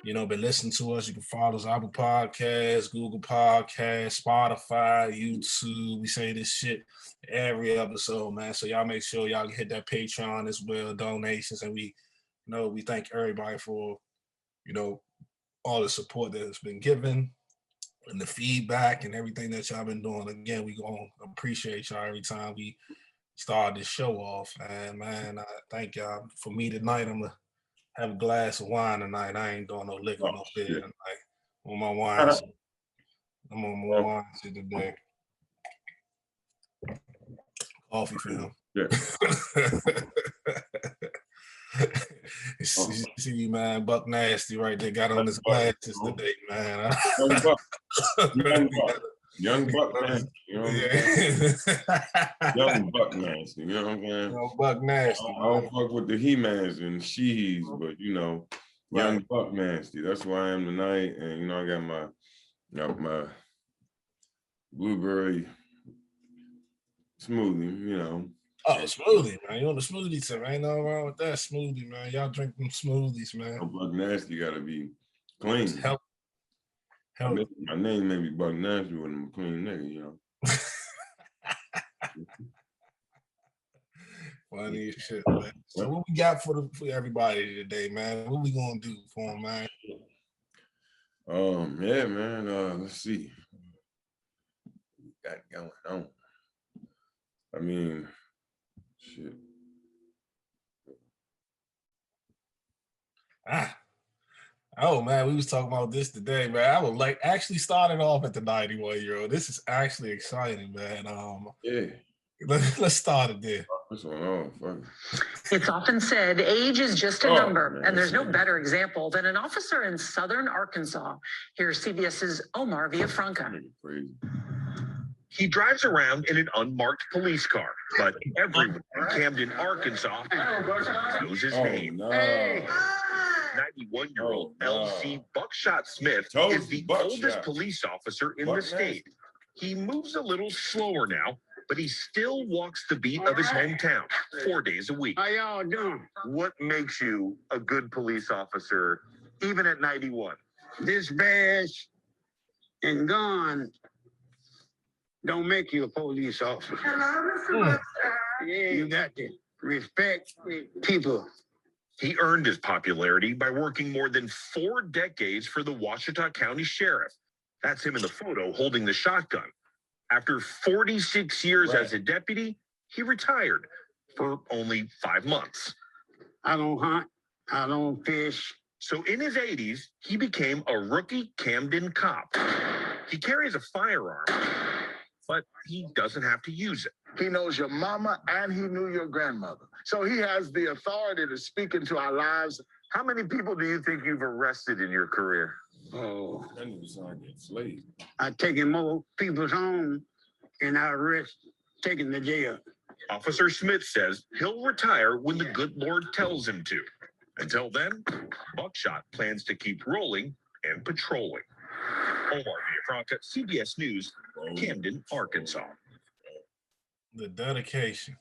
been listening to us. You can follow us Apple Podcasts, Google Podcasts, Spotify, YouTube. We say this shit every episode, man. So y'all make sure y'all hit that Patreon as well, donations, and we thank everybody for all the support that has been given and the feedback and everything that y'all been doing. Again, we gonna appreciate y'all every time we start this show off. And man, I thank y'all. For me tonight, I'm gonna have a glass of wine tonight. I ain't doing no liquor, no beer tonight. On my wine. I'm on my wine today. Coffee for him. Yeah. See you, man. Buck Nasty right there. Got on his glasses today, man. Young Buck Nasty. You know what I'm saying? Young Buck Nasty. You know what I'm saying? Young Buck Nasty. I don't fuck with the He-Mans and She's, but young Buck Nasty. That's where I am tonight. And I got my blueberry smoothie, Oh, smoothie, man. You on the smoothie tip. Ain't nothing wrong with that smoothie, man. Y'all drink them smoothies, man. Buck Nasty gotta be clean. Help. My name may be Buck Nasty when I'm a clean nigga, Funny as shit, man. So what we got for everybody today, man? What we gonna do for them, man? Yeah, man. Let's see. What we got going on? I mean, shit. Oh man, we was talking about this today, man. I would actually started off at the 91-year-old. This is actually exciting, man. Yeah. Let's start it there. It's often said age is just a number, and there's no better example than an officer in southern Arkansas. Here's CBS's Omar Villafranca. He drives around in an unmarked police car, but everyone in Camden, Arkansas knows his name. No. 91-year-old L.C. Buckshot Smith is the oldest police officer in the state. He moves a little slower now, but he still walks the beat of his hometown 4 days a week. How y'all doing? What makes you a good police officer, even at 91? This badge and gun don't make you a police officer. You got to respect people. He earned his popularity by working more than 4 decades for the Ouachita County Sheriff. That's him in the photo holding the shotgun. After 46 years as a deputy, he retired for only 5 months. I don't hunt. I don't fish. So in his 80s, he became a rookie Camden cop. He carries a firearm, but he doesn't have to use it. He knows your mama and he knew your grandmother. So he has the authority to speak into our lives. How many people do you think you've arrested in your career? Oh, That nigga sound like a slave. I taken more people's home and I risk taking the jail. Officer Smith says he'll retire when the good Lord tells him to. Until then, Buckshot plans to keep rolling and patrolling. Omar Villafranca, CBS News, Camden, Arkansas. The dedication.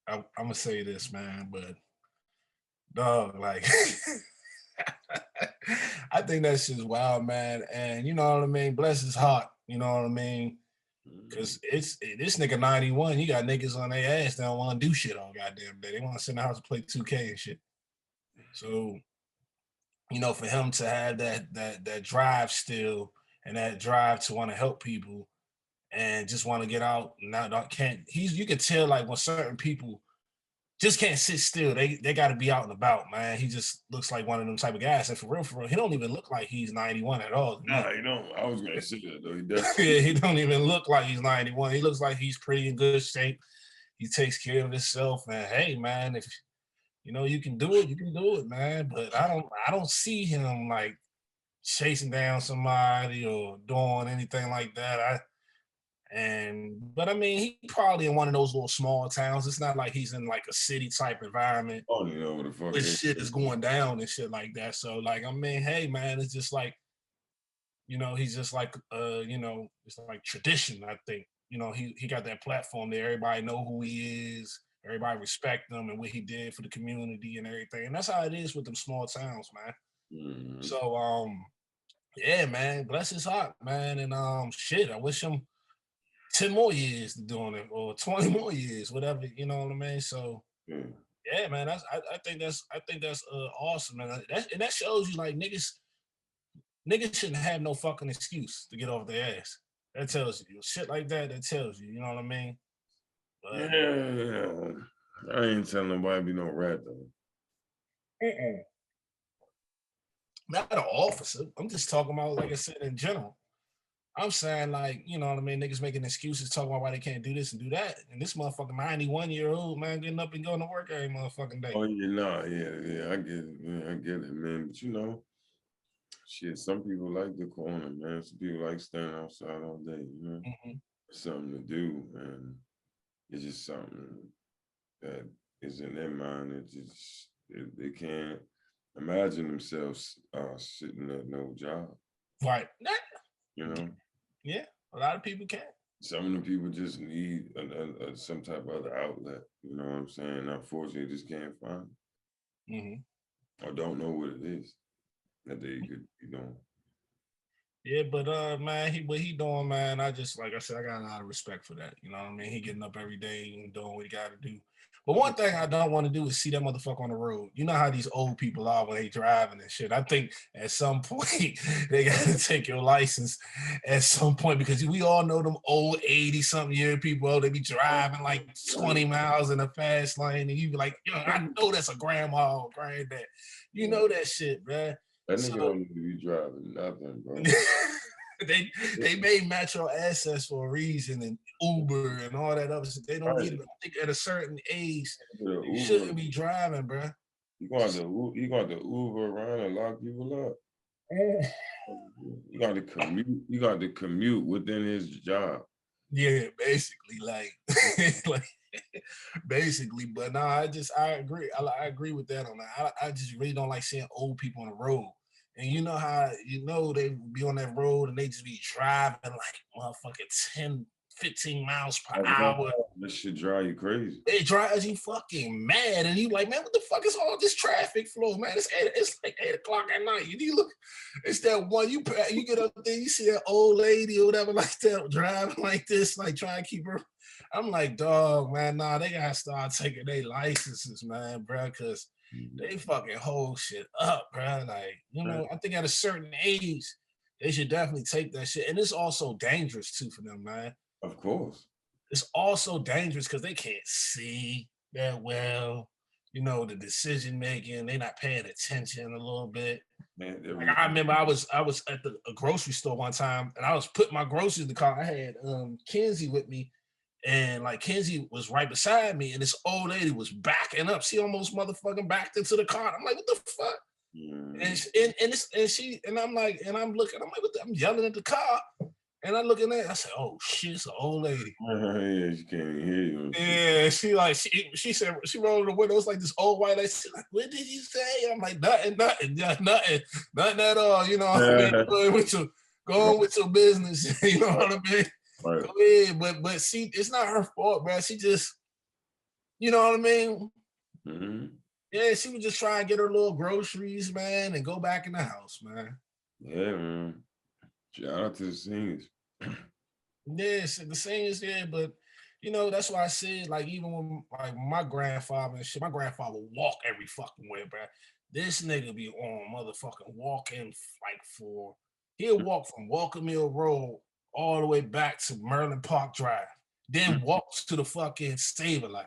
I'm gonna say this, man, but dog, like I think that shit's wild, man. And you know what I mean? Bless his heart, you know what I mean? Cause it's this nigga 91, he got niggas on their ass that don't want to do shit all goddamn day. They want to sit in the house and play 2K and shit. So, for him to have that drive still and that drive to want to help people and just want to get out, you can tell like when certain people just can't sit still. They got to be out and about, man. He just looks like one of them type of guys. And for real, he don't even look like he's 91 at all. Nah, he don't. I was gonna say that though. He does. Yeah, he don't even look like he's 91. He looks like he's pretty in good shape. He takes care of himself. And hey, man, if you can do it, you can do it, man. But I don't see him like chasing down somebody or doing anything like that. But I mean, he probably in one of those little small towns. It's not like he's in like a city type environment. Oh, you know what the fuck this shit is going down and shit like that. So like, I mean, hey man, it's just like, he's just like it's like tradition, I think. He got that platform there. Everybody know who he is. Everybody respect him and what he did for the community and everything. And that's how it is with them small towns, man. Mhm. So yeah, man, bless his heart, man. And shit, I wish him 10 more years to doing it or 20 more years, whatever, you know what I mean? So Yeah. yeah, man, I think that's awesome, man. That shows you like niggas shouldn't have no fucking excuse to get off their ass. That tells you shit like that. That tells you, you know what I mean? But, Yeah. I ain't telling nobody to be no rat though. not an officer. I'm just talking about, like I said, in general. I'm saying, like, you know what I mean? Niggas making excuses, talking about why they can't do this and do that. And this motherfucking 91-year-old man getting up and going to work every motherfucking day. Oh, yeah, I get it, man. I get it, man. But you know, shit, some people like the corner, man. Some people like standing outside all day, you know? Mhm. Something to do, and it's just something that is in their mind. It just they can't imagine themselves sitting at no job, Right. you know? Yeah, a lot of people can't. Some of the people just need some type of other outlet, you know what I'm saying? Unfortunately, just can't find it, Mm-hmm. or don't know what it is that they could be doing. Yeah, but man, what he doing, man, I just, like I said, I got a lot of respect for that. You know what I mean? He getting up every day and doing what he got to do. But one thing I don't want to do is see that motherfucker on the road. You know how these old people are when they driving and shit. I think at some point they got to take your license at some point, because we all know them old 80-something year people. Oh, they be driving like 20 miles in a fast lane, and you be like, yo, I know that's a grandma or granddad. You know that shit, man. That nigga don't need to be driving nothing, bro. they made Metro Access for a reason, and Uber and all that other shit. They don't need it. I think at a certain age, you shouldn't be driving, bro. You going to Uber around and lock people up. You got to commute. You got to commute within his job. Yeah, basically, like, like, basically. But no, I agree. I agree with that on that. I just really don't like seeing old people on the road. And you know how, they be on that road and they just be driving like motherfucking 10, 15 miles per hour. This shit drive you crazy. It drives you fucking mad. And you like, man, what the fuck is all this traffic flow, man? It's like 8 o'clock at night. You look, it's that one, you get up there, you see that old lady or whatever like that driving like this, like trying to keep her. I'm like, dog, man, nah, they gotta start taking their licenses, man, bro, because they fucking hold shit up, bro. Like, I think at a certain age, they should definitely take that shit. And it's also dangerous too for them, man. Of course. It's also dangerous because they can't see that well. The decision making, they're not paying attention a little bit. Man, like I remember I was at a grocery store one time, and I was putting my groceries in the car. I had Kenzie with me, and like Kenzie was right beside me, and this old lady was backing up. She almost motherfucking backed into the car. I'm like, what the fuck? And I'm like, I'm looking, I'm like, I'm yelling at the car. And I look in there, I said, "Oh shit, it's an old lady." Yeah, she can't hear you. Yeah, she said, she rolled the window. It's like this old white lady. She's like, "What did you say?" I'm like, nothing at all. You know what I mean? Going with your business. You know what I mean? Right. Go ahead, but see, it's not her fault, man. She just, you know what I mean? Mm-hmm. Yeah, she was just trying to get her little groceries, man, and go back in the house, man. Yeah, man. Shout out to the seniors. Yes, the seniors, yeah, but that's why I said, like, even when like my grandfather and shit, my grandfather would walk every fucking way, bro. This nigga be on motherfucking walking like he'll walk from Walker Mill Road all the way back to Merlin Park Drive, then walk to the fucking Saver line.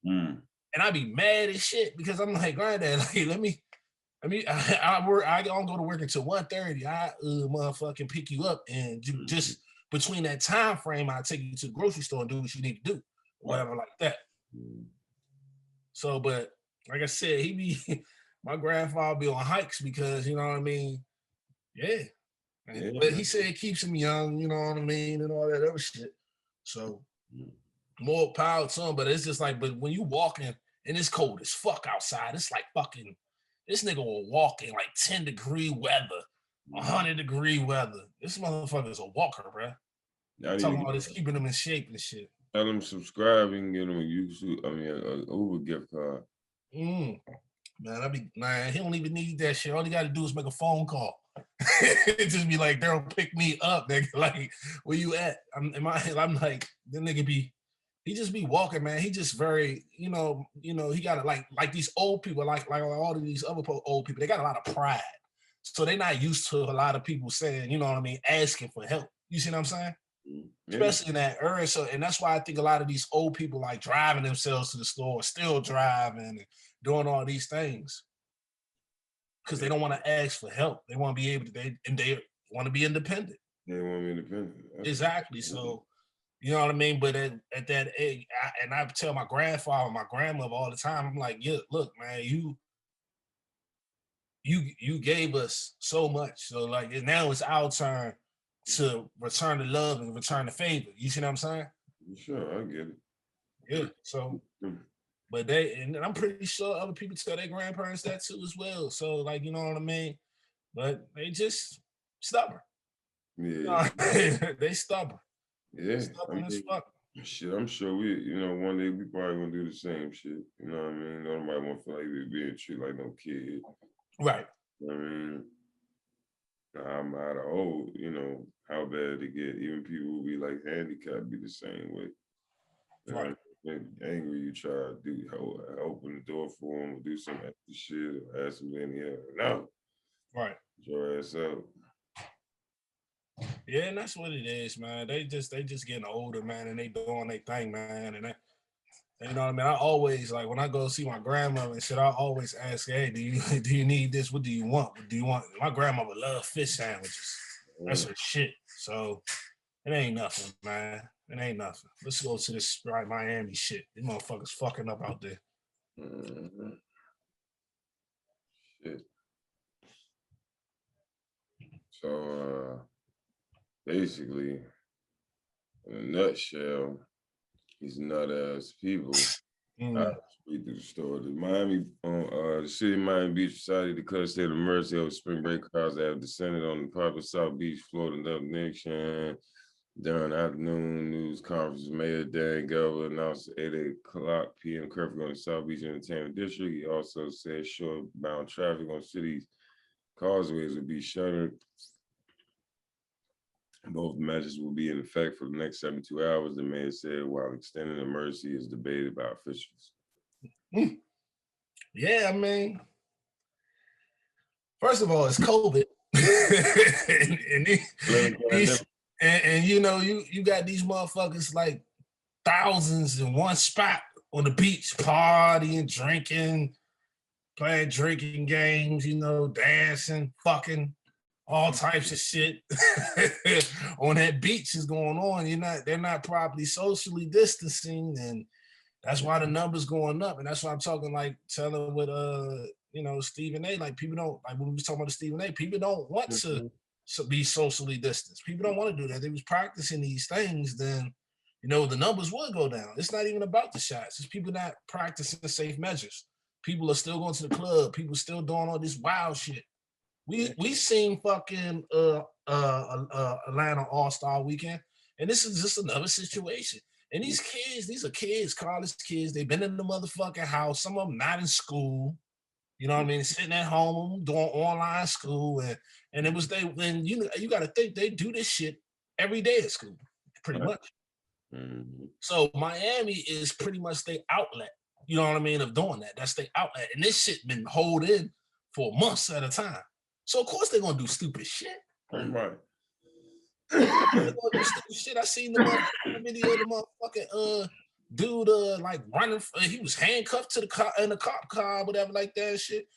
And I be mad as shit because I'm like, granddad, like, I don't go to work until 1:30. I motherfucking pick you up, and just between that time frame, I take you to the grocery store and do what you need to do, whatever like that. So, but like I said, my grandfather be on hikes because, you know what I mean? Yeah. But he said it keeps him young, you know what I mean, and all that other shit. So more power to him, but it's just like, but when you walking and it's cold as fuck outside, it's like fucking, this nigga will walk in like 10-degree weather, 100-degree weather. This motherfucker is a walker, bro. Talking about this keeping him in shape and shit. Tell them subscribe and get them a YouTube. I mean, a Uber gift card. Man, he don't even need that shit. All he got to do is make a phone call. It just be like, they'll pick me up. Nigga, like, where you at? I'm like, the nigga he just be walking, man. He just very, he got to like these old people, like all of these other old people. They got a lot of pride, so they're not used to a lot of people saying, asking for help. You see what I'm saying? Yeah. Especially in that area. So, and that's why I think a lot of these old people like driving themselves to the store, still driving and doing all these things because they don't want to ask for help. They want to be able to, they want to be independent. They want to be independent. Exactly. So, you know what I mean? But at that age, I tell my grandfather, my grandmother all the time, I'm like, yeah, look, man, you gave us so much. So like now it's our turn to return the love and return the favor. You see what I'm saying? Sure, I get it. Yeah. So, but and I'm pretty sure other people tell their grandparents that too as well. So like, you know what I mean? But they just stubborn. Yeah. They stubborn. Yeah. Stubborn as fuck. Shit, I'm sure one day we probably gonna do the same shit. You know what I mean? Nobody won't feel like they're being treated like no kid. Right. I mean, I'm out of old, how bad it get. Even people who be like handicapped be the same way. Right. Angry, you try to do open the door for them or do some extra shit or ask them in here. No. Right. Get your ass out. Yeah, and that's what it is, man. They just getting older, man, and they doing their thing, man. And you know what I mean? I always, like, when I go see my grandmother and shit, I always ask, hey, do you need this? What do you want? What do you want? My grandmother love fish sandwiches. That's her shit. So it ain't nothing, man. It ain't nothing. Let's go to this Miami shit. These motherfuckers fucking up out there. Shit. So basically, in a nutshell, these nut-ass people read through the story. The city of Miami Beach decided to cut a state of emergency over spring break crowds that have descended on the popular South Beach, Florida nation. During afternoon news conference, Mayor Dan Gelber announced 8:00 p.m. curfew on the South Beach Entertainment District. He also said short-bound traffic on city's causeways will be shuttered. Both measures will be in effect for the next 72 hours, the mayor said, while extending the emergency is debated by officials. Yeah, I mean, first of all, it's COVID. and you got these motherfuckers like thousands in one spot on the beach, partying, drinking, playing drinking games, dancing, fucking, all types of shit on that beach is going on. They're not properly socially distancing, and that's why the numbers going up. And that's why I'm talking, like, telling with Stephen A. Like, people don't, like, when we was talking about the Stephen A., people don't want to be socially distanced. People don't want to do that. They was practicing these things, then the numbers would go down. It's not even about the shots. It's people not practicing safe measures. People are still going to the club. People still doing all this wild shit. We seen fucking Atlanta All-Star Weekend, and this is just another situation. And these are kids, college kids. They've been in the motherfucking house. Some of them not in school. You know what I mean? Sitting at home doing online school, and it was when you got to think they do this shit every day at school, pretty much. So Miami is pretty much their outlet. You know what I mean? Of doing that. That's their outlet, and this shit been holed in for months at a time. So of course they're gonna do stupid shit. Right. They're gonna do stupid shit. I seen the video of the motherfucking dude like running. He was handcuffed to the car in the cop car, whatever, like that shit,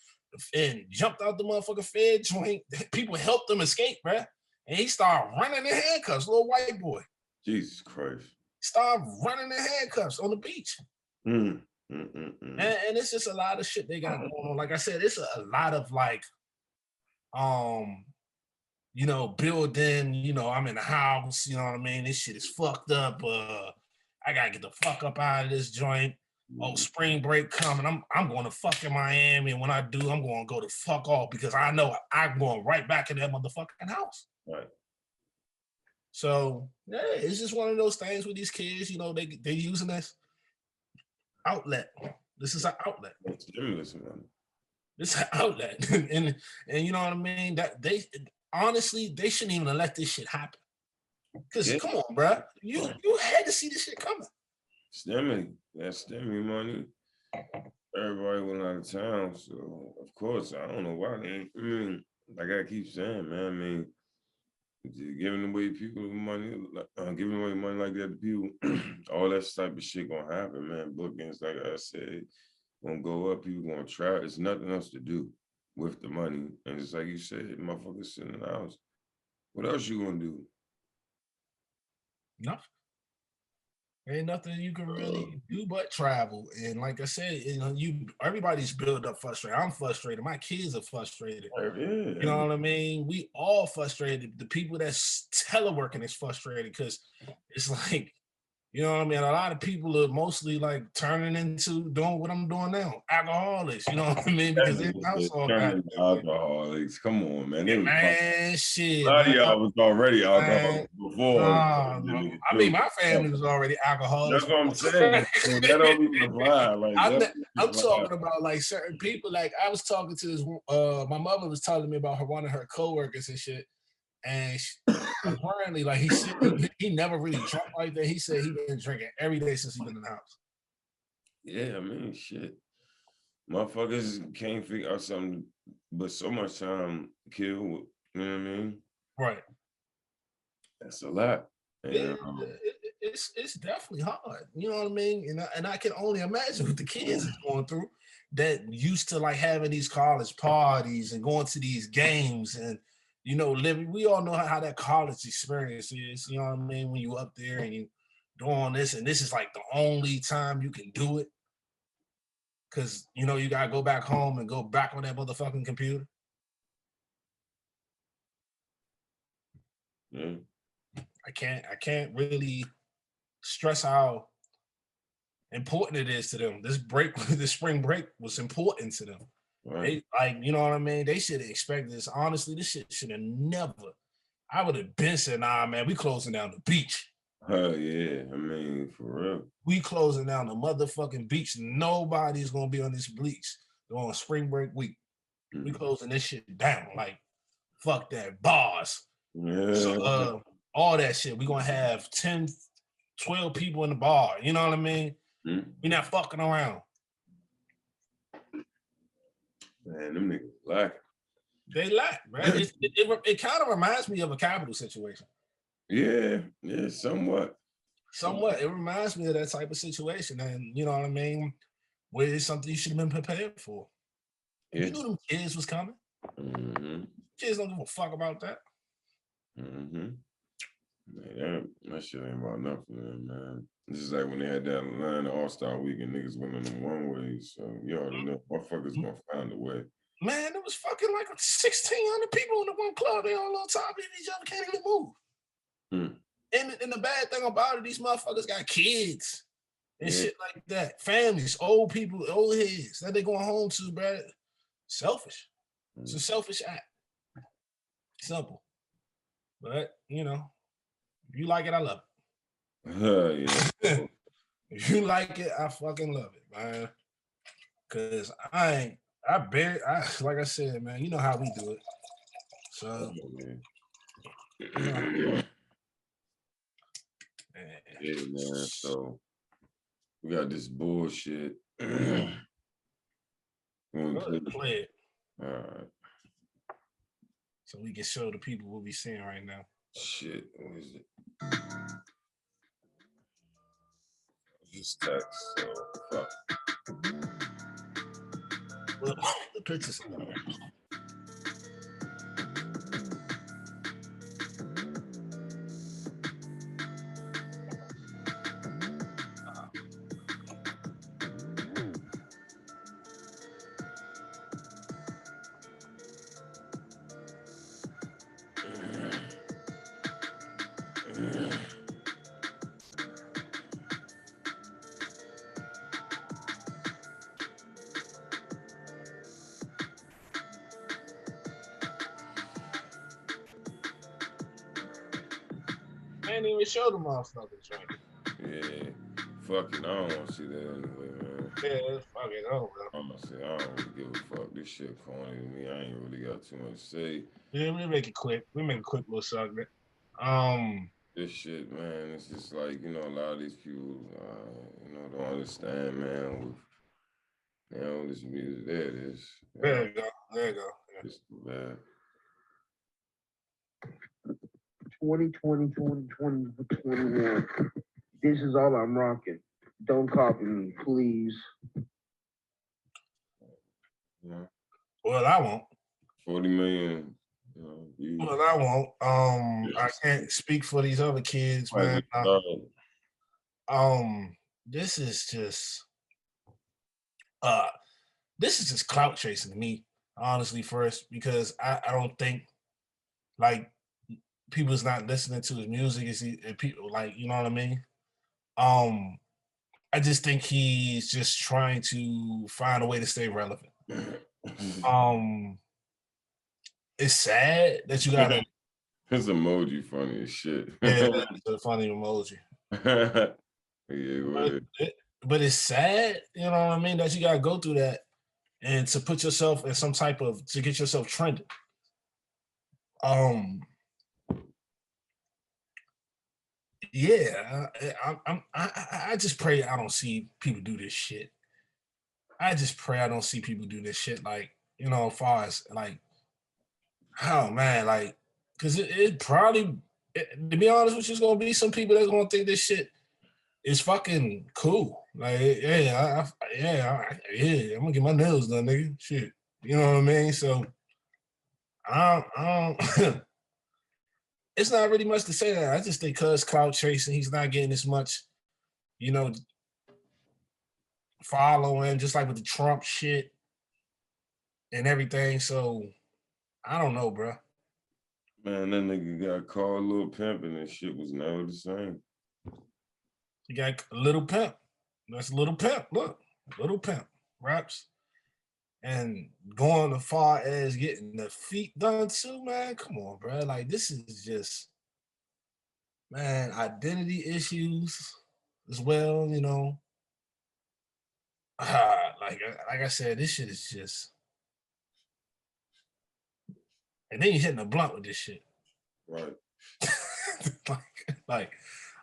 and jumped out the motherfucking Fed joint. People helped him escape, bruh. And he started running in handcuffs, little white boy. Jesus Christ. Started running in handcuffs on the beach. And it's just a lot of shit they got going on. Like I said, it's a lot of like, building, I'm in the house, you know what I mean? This shit is fucked up. I gotta get the fuck up out of this joint. Oh, spring break coming. I'm going to fuck in Miami. And when I do, I'm going to go to fuck off because I know I'm going right back in that motherfucking house. Right. So yeah, it's just one of those things with these kids. You know, they using this outlet. This is an outlet. Stimulus money. This is an outlet, and you know what I mean. That they honestly they shouldn't even let this shit happen. Cause Yeah. come on, bro, you had to see this shit coming. That stimmy money. Everybody went out of town, so of course I don't know why they. I mean, like I keep saying, man. I mean, giving away people money, giving away money like that to people, all that type of shit gonna happen, man. Bookings, like I said, gonna go up. People gonna try. It's nothing else to do with the money, and it's like you said, motherfuckers sitting in the house. What else you gonna do? Nothing. Ain't nothing you can really do but travel. And like I said, you know, everybody's built up frustrated. I'm frustrated. My kids are frustrated. Yeah. You know what I mean? We all frustrated. The people that's teleworking is frustrated because it's like, you know what I mean? A lot of people are mostly like turning into doing what I'm doing now, alcoholics. You know what I mean? Because their household got alcoholics. Come on, man. man, shit. A lot of Man. y'all was already alcoholics before. I mean, my family was already alcoholics. That's what I'm saying. So that don't even apply. Like I'm talking about like certain people. Like I was talking to this. My mother was telling me about one of her coworkers and shit. And apparently, like he never really drank like that. He said he been drinking every day since he been in the house. Yeah, I mean, shit. Motherfuckers can't figure out something, but so much time kill. You know what I mean? Right. That's a lot. And, it's definitely hard. You know what I mean? And I can only imagine what the kids is going through that used to like having these college parties and going to these games and you know living. We all know how that college experience is. You know what I mean? When you up there and you doing this and this is like the only time you can do it. Cause you know you gotta go back home and go back on that motherfucking computer. yeah. I can't really stress how important it is to them. This spring break was important to them. Right. They like, you know what I mean? They should have expected this. Honestly, this shit should have never. I would have been said, nah, man, we closing down the beach. Oh yeah, I mean, for real. We closing down the motherfucking beach. Nobody's gonna be on this beach on spring break week. We closing this shit down. Like, fuck that. Bars. Yeah. So, all that shit. We gonna have 10, 12 people in the bar. You know what I mean? We not fucking around. Man, them niggas lack. They lack, right? It kind of reminds me of a capital situation. Yeah, somewhat. Somewhat. It reminds me of that type of situation. And you know what I mean? Where it's something you should have been prepared for. Yeah. You knew them kids was coming. Kids don't give a fuck about that. Man, that shit ain't about nothing, man. This is like when they had that line All-Star Weekend, niggas went on them one ways. So you already know motherfuckers gonna find a way. Man, there was fucking like 1,600 people in the one club. They all on top of each other, can't even move. And the bad thing about it, these motherfuckers got kids and shit like that. Families, old people, old heads that they going home to, bro. Selfish. It's a selfish act. Simple. But, you know, if you like it, I love it. If you like it, I fucking love it, man. Cause like I said, man, you know how we do it. So man. So we got this bullshit. Play it. All right. So we can show the people what we seeing right now. Shit, what is it? Just text, so fuck. Well, the pictures. ain't even show the motherfuckers, right? Yeah. Fuck it. I don't want to see that anyway, man. Yeah, fuck it over. I'm gonna say I don't really give a fuck. This shit corny to me. I ain't really got too much to say. Yeah, we make it quick. We make a quick little segment. This shit, man, it's just like, you know, a lot of these people, you know, don't understand, man, with, you know, this music. There it is. There you go. There you go. Yeah. It's too bad. 2020, 2021. This is all I'm rocking. Don't copy me, please. Yeah. Well, I won't. 40 million. You know, views. Well, I won't. I can't speak for these other kids, man. This is just clout chasing to me, honestly, first, because I don't think like people's not listening to his music. Is people like, you know what I mean? I just think he's just trying to find a way to stay relevant. It's sad that you gotta. His emoji funny as shit. Yeah, it's a funny emoji. Yeah, but it's sad, you know what I mean, that you gotta go through that and to put yourself in some type of to get yourself trending. Yeah, I just pray I don't see people do this shit. I just pray I don't see people do this shit, like, you know, as far as like, oh man, like, because it probably, to be honest with you, it's gonna be some people that's gonna think this shit is fucking cool. Like, yeah, I'm gonna get my nails done, nigga. Shit, you know what I mean? So, I don't it's not really much to say that. I just think cuz cloud chasing, he's not getting as much, you know, following, just like with the Trump shit and everything. So I don't know, bro. man, that nigga got called Lil Pimp and that shit was never the same. You got Little Pimp. That's Little Pimp. Look, Little Pimp raps. And going as far as getting the feet done too, man. Come on, bro. Like, this is just, man, identity issues as well, you know. Like I said, this shit is just, and then you're hitting a blunt with this shit. Right. like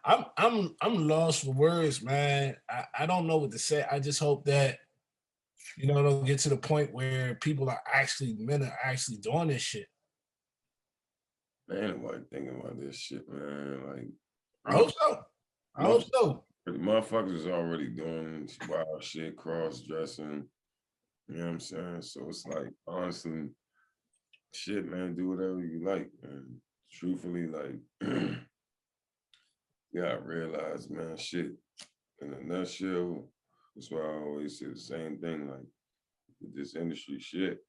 I'm lost for words, man. I don't know what to say. I just hope that, you know, it'll get to the point where people are actually, men are actually doing this shit. Man, nobody thinking about this shit, man. Like, I hope so. I hope so. The motherfuckers is already doing wild shit, cross-dressing. You know what I'm saying? So it's like, honestly, shit, man, do whatever you like, man. Truthfully, like, you gotta realize, man, shit, in a nutshell, that's why I always say the same thing, like, with this industry shit,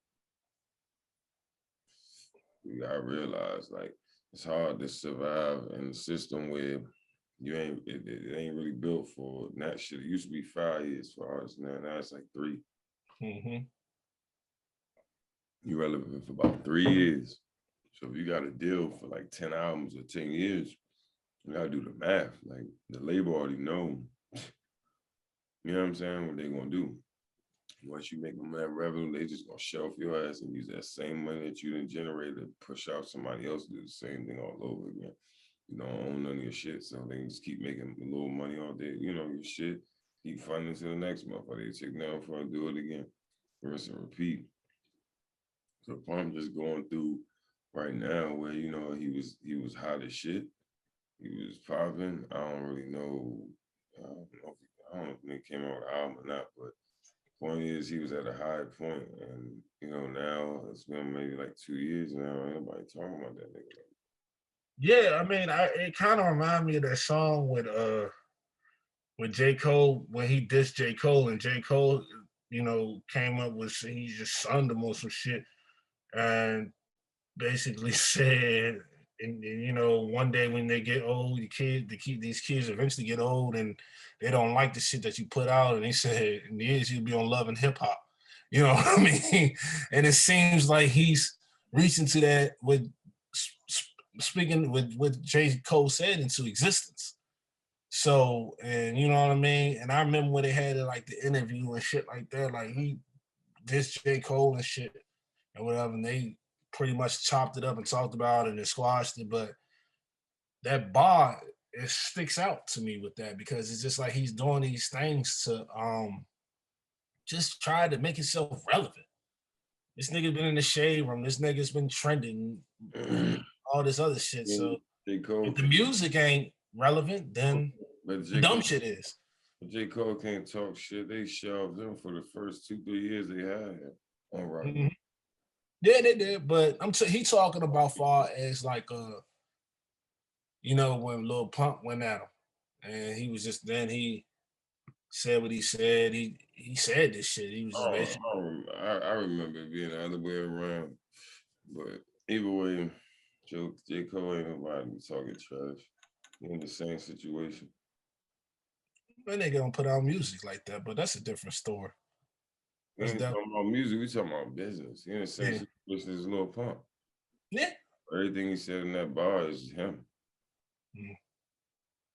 you gotta realize, like, it's hard to survive in a system where you ain't, it ain't really built for that shit. It used to be 5 years for artists, now it's like 3. Mm-hmm. You're relevant for about 3 years. So if you got a deal for like 10 albums or 10 years, you gotta do the math. Like, the label already know, you know what I'm saying, what they gonna do. Once you make them that revenue, they just gonna shelf your ass and use that same money that you didn't generate to push out somebody else to do the same thing all over again. You don't own none of your shit, so they can just keep making a little money all day, you know, your shit, keep funding to the next month, or they take down for and do it again. Rinse and repeat. So Pump just going through right now where, you know, he was hot as shit. He was popping. I don't really know. I don't know if he came out with an album or not, but point is he was at a high point, and you know, now it's been maybe like 2 years now. Ain't nobody talking about that nigga. Yeah, I mean, it kind of reminded me of that song with J. Cole when he dissed J. Cole, and J. Cole, you know, came up with, he just sunned him or some shit, and basically said, and you know, one day when they get old, these kids eventually get old and they don't like the shit that you put out. And he said, in years you'll be on Love and Hip Hop. You know what I mean? And it seems like he's reaching to that with speaking with what J. Cole said into existence. So, and you know what I mean? And I remember when they had like the interview and shit like that, like he dissed J. Cole and shit and whatever, and they pretty much chopped it up and talked about it and squashed it. But that bar, it sticks out to me with that because it's just like he's doing these things to just try to make himself relevant. This nigga been in the shade room. This nigga's been trending, all this other shit. So if the music ain't relevant, then the dumb shit is. J. Cole can't talk shit. They shelved him for the first 2-3 years they had him. All right. Mm-hmm. Yeah, they did. But he talking about far as like you know, when Lil Pump went at him, and he was just then he said what he said. He said this shit. He was just basically. I remember it being the other way around, but either way, J. Cole ain't nobody talking trash. He in the same situation. When they gonna put out music like that, but that's a different story. We ain't talking about music. We talking about business. He in the same situation as Lil Pump. Yeah. Everything he said in that bar is him. Mm.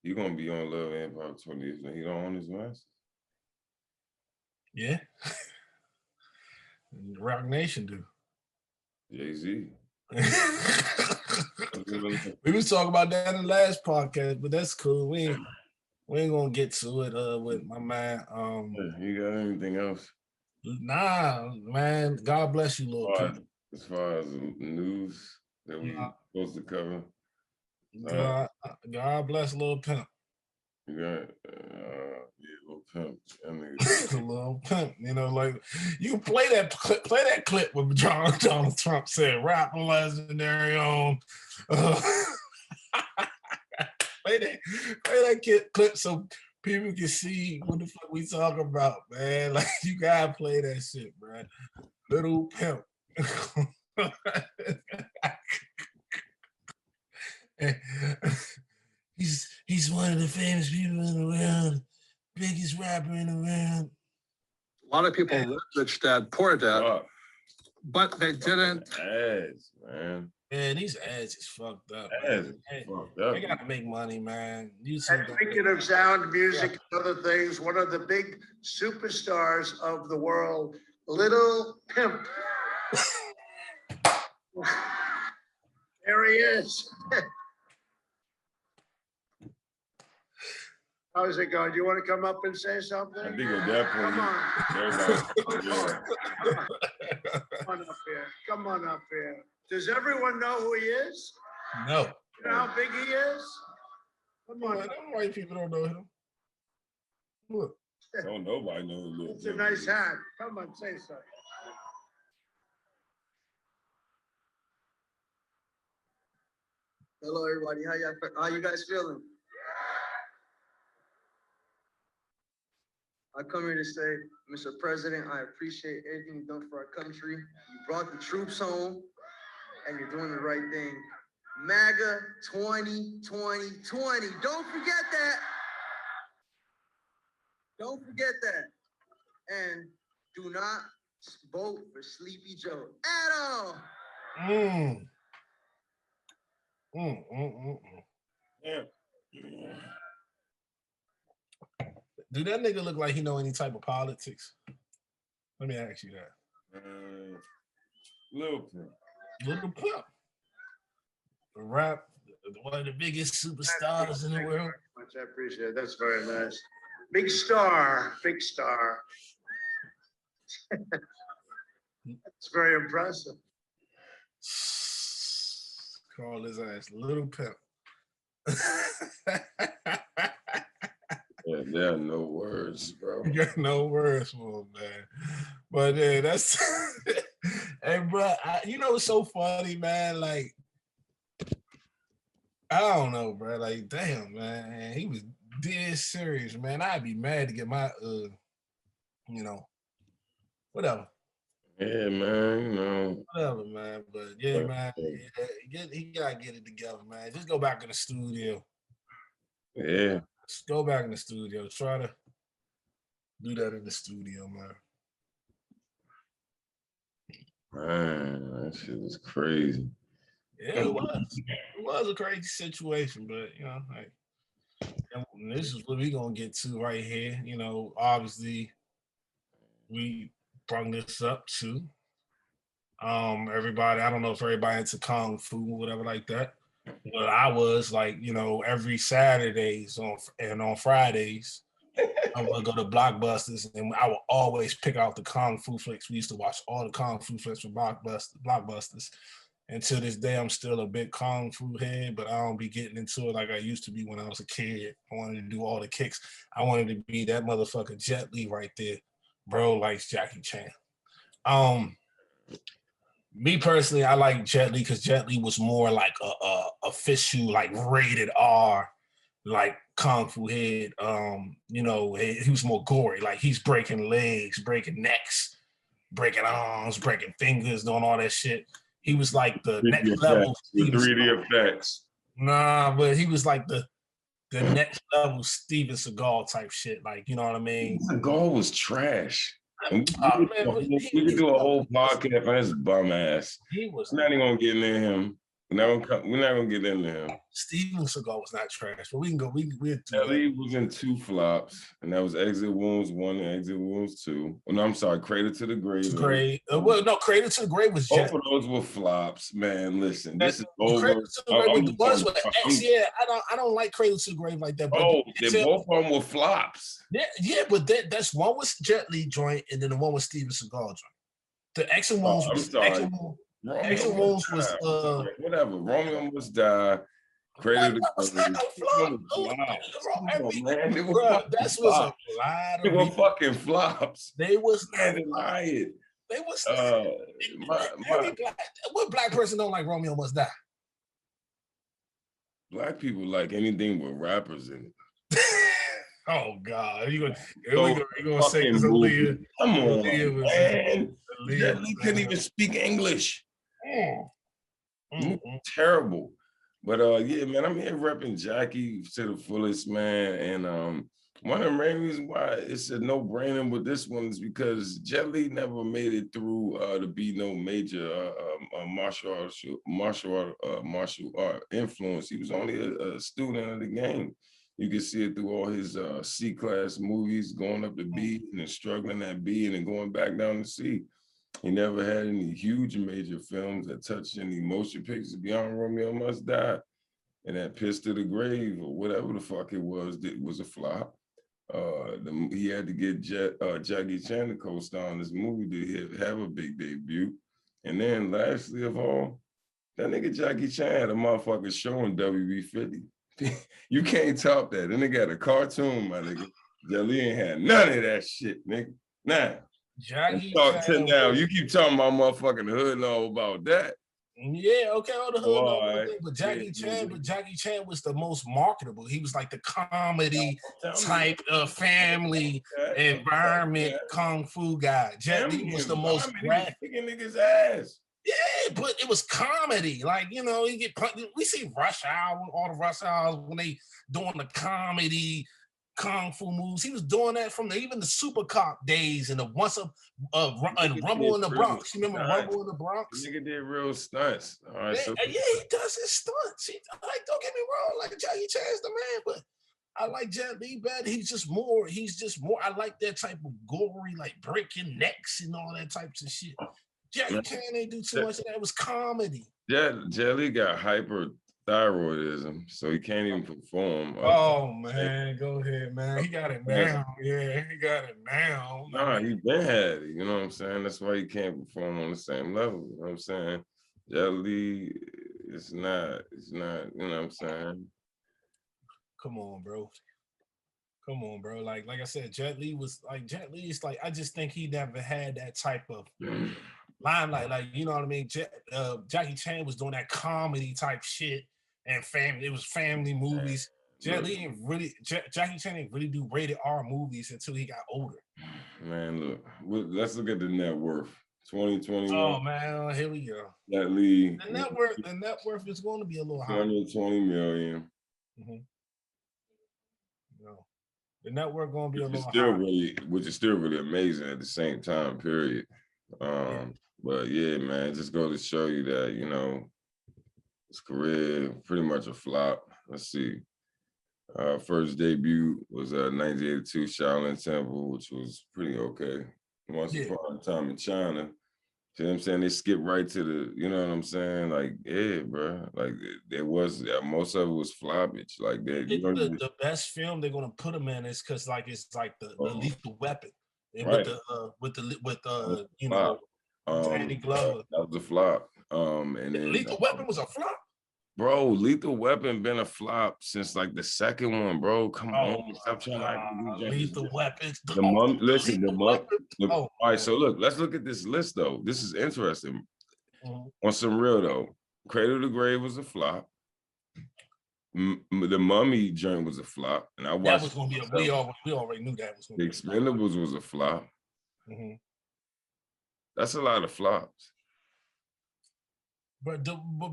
He gonna be on Love and Hip Hop 20 years and he don't own his masters. Yeah. Rock Nation do. Jay-Z. We was talking about that in the last podcast, but that's cool. We ain't gonna get to it with my man. You got anything else? Nah, man. God bless you, Lil Pimp. As far as the news that we supposed to cover. God bless Lil Pimp. You got Lil Pimp. Lil Pimp. You know, like you play that clip with Donald Trump said, "Rap legendary on." Play that clip so people can see what the fuck we talking about, man. Like you gotta play that shit, bro. Little Pimp. He's one of the famous people in the world, biggest rapper in the world. A lot of people researched that, poured that, but they didn't. Ads, man. Man, these ads is fucked up. They gotta make money, man. Speaking of sound, music, and other things, one of the big superstars of the world, Little Pimp. There he is. How's it going? Do you want to come up and say something? I think we'll definitely. Come on up here. Come on up here. Does everyone know who he is? No. You know how big he is? Come on. Them white people don't know him. Look. Don't nobody know who. It's a nice hat. Come on, say something. Hello, everybody. How you guys feeling? I come here to say, Mr. President, I appreciate everything you've done for our country. You brought the troops home, and you're doing the right thing. MAGA 2020. Don't forget that. Don't forget that. And do not vote for Sleepy Joe at all. Yeah. Do that nigga look like he know any type of politics? Let me ask you that. Little Pimp. Little Pimp. Rap, one of the biggest superstars in the world. Much I appreciate it. That's very nice. Big star. Big star. It's very impressive. Call his ass Little Pimp. Yeah, there are no words, bro. You got no words for him, man. But yeah, that's hey, bro. You know what's so funny, man? Like, I don't know, bro. Like, damn, man. He was dead serious, man. I'd be mad to get my you know, whatever. Yeah, man, you know. Whatever, man. But yeah, man. He gotta get it together, man. Just go back in the studio. Yeah. Just go back in the studio. Try to do that in the studio, man. Man, that shit is crazy. Yeah, it was. It was a crazy situation, but you know, like, and this is what we gonna get to right here. You know, obviously, we brought this up too. Everybody, I don't know if everybody into kung fu, whatever like that. But I was like, you know, every Saturdays on Fridays, I would go to Blockbusters, and I would always pick out the kung fu flicks. We used to watch all the kung fu flicks from Blockbusters. And to this day, I'm still a big kung fu head, but I don't be getting into it like I used to be when I was a kid. I wanted to do all the kicks. I wanted to be that motherfucker Jet Li right there. Bro likes Jackie Chan. Me personally, I like Jet Li because Jet Li was more like a official, like rated R, like kung fu head. You know, he was more gory. Like he's breaking legs, breaking necks, breaking arms, breaking fingers, doing all that shit. He was like the next level. The 3D effects. Nah, but he was like the next level Steven Seagal type shit. Like, you know what I mean? Seagal was trash. We could do a whole podcast on his bum ass. He was not even gonna get into him. We're not gonna get into him. Steven Seagal was not trash, but we can go. We Ellie was in 2 flops, and that was Exit Wounds 1 and Exit Wounds 2. Oh, no, I'm sorry, Cradle to the Grave. Well, no, Cradle to the Grave was both of those were flops, man. Listen, this is over. Cradle to the Grave was with X. Yeah, I don't like Cradle to the Grave like that. But both of them were flops. Yeah, but that's one was Jet Li joint, and then the one was Steven Seagal joint. The X and Wounds was X and Wounds was whatever. Romeo Must Die. Cradle to the Grave. That's was a lot. They were fucking flops. They was not lying. They was what black person don't like Romeo Must Die? Black people like anything with rappers in it. Oh God! You gonna say this? Aaliyah? Come on, man. Jet Li couldn't even speak English. Terrible. But yeah, man, I'm here repping Jackie to the fullest, man. And one of the main reasons why it's a no-brainer with this one is because Jet Li never made it through to be no major martial art influence. He was only a student of the game. You can see it through all his C-class movies, going up to B and then struggling at B and then going back down to C. He never had any huge major films that touched any motion pictures beyond Romeo Must Die. And that Piss to the Grave or whatever the fuck it was a flop. He had to get Jackie Chan to co-star in this movie to have a big debut. And then lastly of all, that nigga Jackie Chan had a motherfucker show in WB50. You can't top that. Then they got a cartoon, my nigga. Jelly ain't had none of that shit, nigga. Nah. Jackie Chan. Now you keep talking about motherfucking the hood and all about that. Yeah, okay, all the hood, but Jackie Chan was the most marketable. He was like the comedy type of family environment kung fu guy. Jet Li was the most graphic. Niggas ass. Yeah, but it was comedy. Like, you know, you get we see Rush Hour, all the Rush Hours when they doing the comedy kung fu moves. He was doing that from even the Super Cop days and the Rumble in the Bronx. You remember Rumble in the Bronx? Nigga did real stunts. All right, yeah, he does his stunts. Don't get me wrong, like Jackie Chan's the man, but I like Jet Li better. He's just more. I like that type of gory, like breaking necks and all that types of shit. Jackie Chan ain't do too much of that. It was comedy. Jet Li got hyperthyroidism, so he can't even perform. Oh man, go ahead, man. He got it now. Yeah, he got it now. Nah, he been had it. You know what I'm saying? That's why he can't perform on the same level. You know what I'm saying? Jet Li, it's not. You know what I'm saying? Come on, bro. Like I said, Jet Li is like, I just think he never had that type of limelight. Like, you know what I mean? Jackie Chan was doing that comedy type shit and family. It was family movies. Jackie Chan didn't really do rated R movies until he got older. Man, look, let's look at the net worth. 2021. Oh man, here we go. Jet Li. The net worth is going to be a little higher. 120 million. Mm-hmm. No. The network going to be a little higher. Which is still really amazing at the same time, period. But yeah, man, just go to show you that, you know, His career pretty much a flop. Let's see. First debut was 1982 Shaolin Temple, which was pretty okay. Once upon a time in China. See what I'm saying? They skip right to the, you know what I'm saying? Like, yeah, bro. Like there was most of it was floppage. Like that. The best film they're gonna put him in is because like it's like the Lethal Weapon. And right. with you know, Danny Glover. That was a flop. And then Lethal Weapon was a flop. Bro, Lethal Weapon been a flop since like the second one, bro. Come on, stop trying to Lethal Weapons. Listen, all right, so look, let's look at this list though. This is interesting. On some real though, Cradle to Grave was a flop. The Mummy joint was a flop, and I watched. That was gonna be we already knew that was gonna be. The Expendables was a flop. That's a lot of flops. But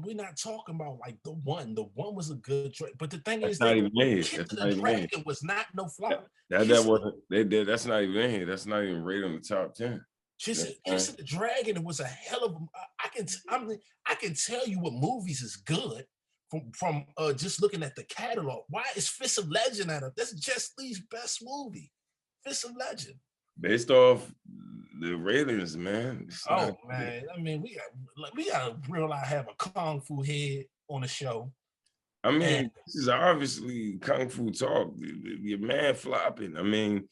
we're not talking about like the one. The one was a good trade. But the thing is, not even in here. It was not no flop. That wasn't. They did. That's not even in here. That's not even rated on the top 10. Kiss of the Dragon. It was a hell of a. I can tell you what movies is good from just looking at the catalog. Why is Fist of Legend at it? That's Jet Li's best movie. Fist of Legend. Based off the ratings, man. Man, I mean, we gotta realize have a kung fu head on the show. I mean, this is obviously kung fu talk. Your man flopping. I mean,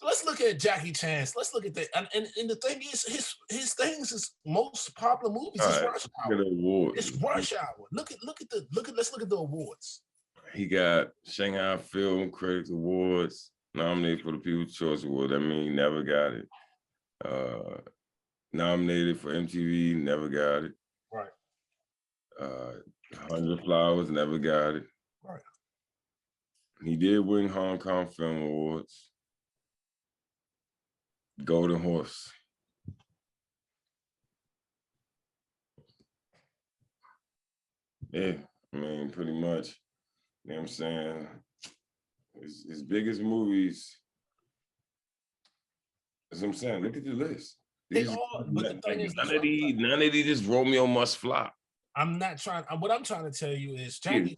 let's look at Jackie Chan's. Let's look at that. And the thing is, his things is most popular movies is Rush Hour. It's Rush Hour. Let's look at the awards. He got Shanghai Film Critics Awards. Nominated for the People's Choice Award. I mean, he never got it. Nominated for MTV, never got it. Right. 100 Flowers, never got it. Right. He did win Hong Kong Film Awards. Golden Horse. Yeah, I mean, pretty much. You know what I'm saying? His biggest movies. That's what I'm saying. Look at the list. But the thing is, none of these just Romeo must flop. I'm not trying. What I'm trying to tell you is Jackie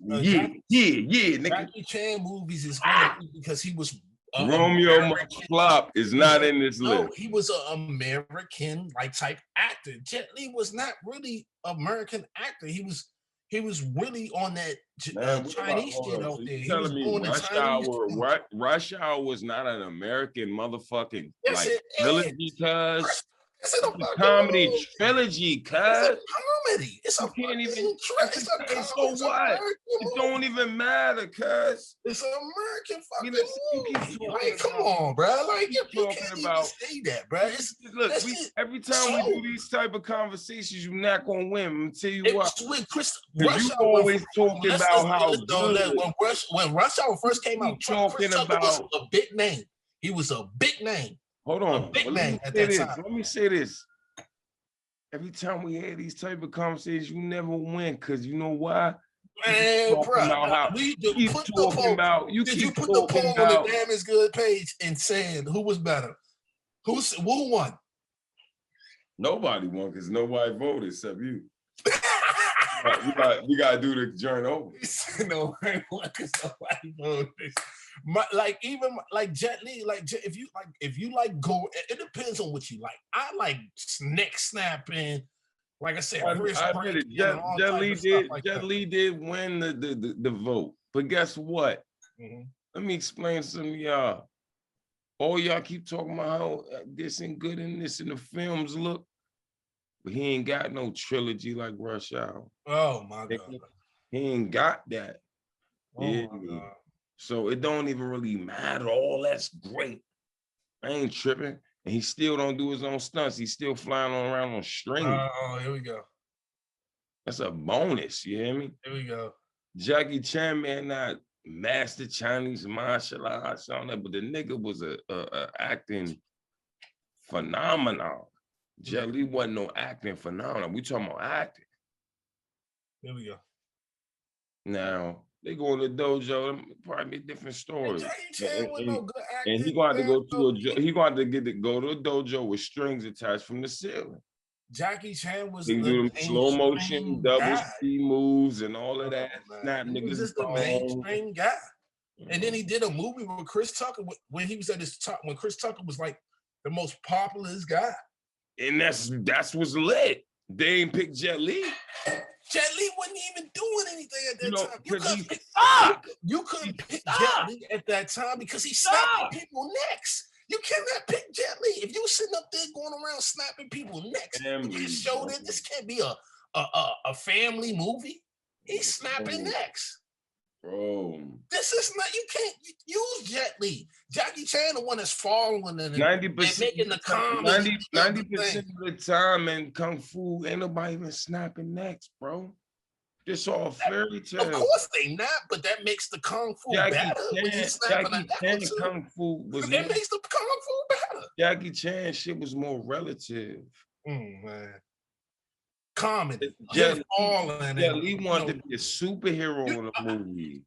Chan movies is only because he was Romeo must flop is not in this list. No, he was an American type actor. Jet Li was not really American actor. He was really on that Chinese shit out there. He was doing the Rush Hour was not an American motherfucking trilogy, cuz. It's a comedy trilogy, cuz. Comedy. It's a can't even. So what? It don't even matter, cuz. It's an American fucking movie. Come on, bro. Like you can't even say that, bro. Look, every time we do these type of conversations, you're not gonna win. I'm tell you what. You always talking about how good. When Rush Hour first came out, talking about was a big name. He was a big name. Hold on. A big name at that time. Let me say this. Every time we had these type of conversations, you never win, because you know why? Man, bro, did you put the poll on the Damn Is Good page and saying who was better? Who won? Nobody won because nobody voted except you. we gotta do the joint over. Nobody won because nobody voted. Jet Li, if you like go, it depends on what you like. I like neck snapping. Like I said, I admit it. Jet Li did win the vote, but guess what? Let me explain something to y'all. All y'all keep talking about how this ain't good in this and the films look, but he ain't got no trilogy like Rush Hour. Oh my God, he ain't got that. Oh my God. So it don't even really matter. All that's great. I ain't tripping. And he still don't do his own stunts. He's still flying around on strings. Oh, here we go. That's a bonus, you hear me? Here we go. Jackie Chan, man, not master Chinese martial arts on that, but the nigga was a acting phenomenon. Jet Li wasn't no acting phenomenon. We talking about acting. Here we go. Now, they go in the dojo, probably a different story. And he going to go to go to a dojo with strings attached from the ceiling. Jackie Chan was He can do them slow motion, double speed moves, and all of that. Snap He was niggas. just the mainstream guy. And then he did a movie with Chris Tucker when he was at his top, when Chris Tucker was like the most popular guy. And that's what's lit. They ain't pick Jet Li. Jet Li wasn't even doing anything at that time. You couldn't pick Jet Li at that time because he snapped people's necks. You cannot pick Jet Li. If you were sitting up there going around snapping people's necks, you show that this can't be a family movie. He's snapping necks. Bro. This is not, you can't use Jet Li. Jackie Chan, the one that's following and 90% making the comedy. 90% of the time in Kung Fu, ain't nobody even snapping necks, bro. This all fairy tale. Of course they not, but that makes the Kung Fu better. Jackie Chan Kung Fu was it makes the Kung Fu better. Jackie Chan shit was more relative. Man. Comedy. Jet Li wanted to be a superhero in a movie.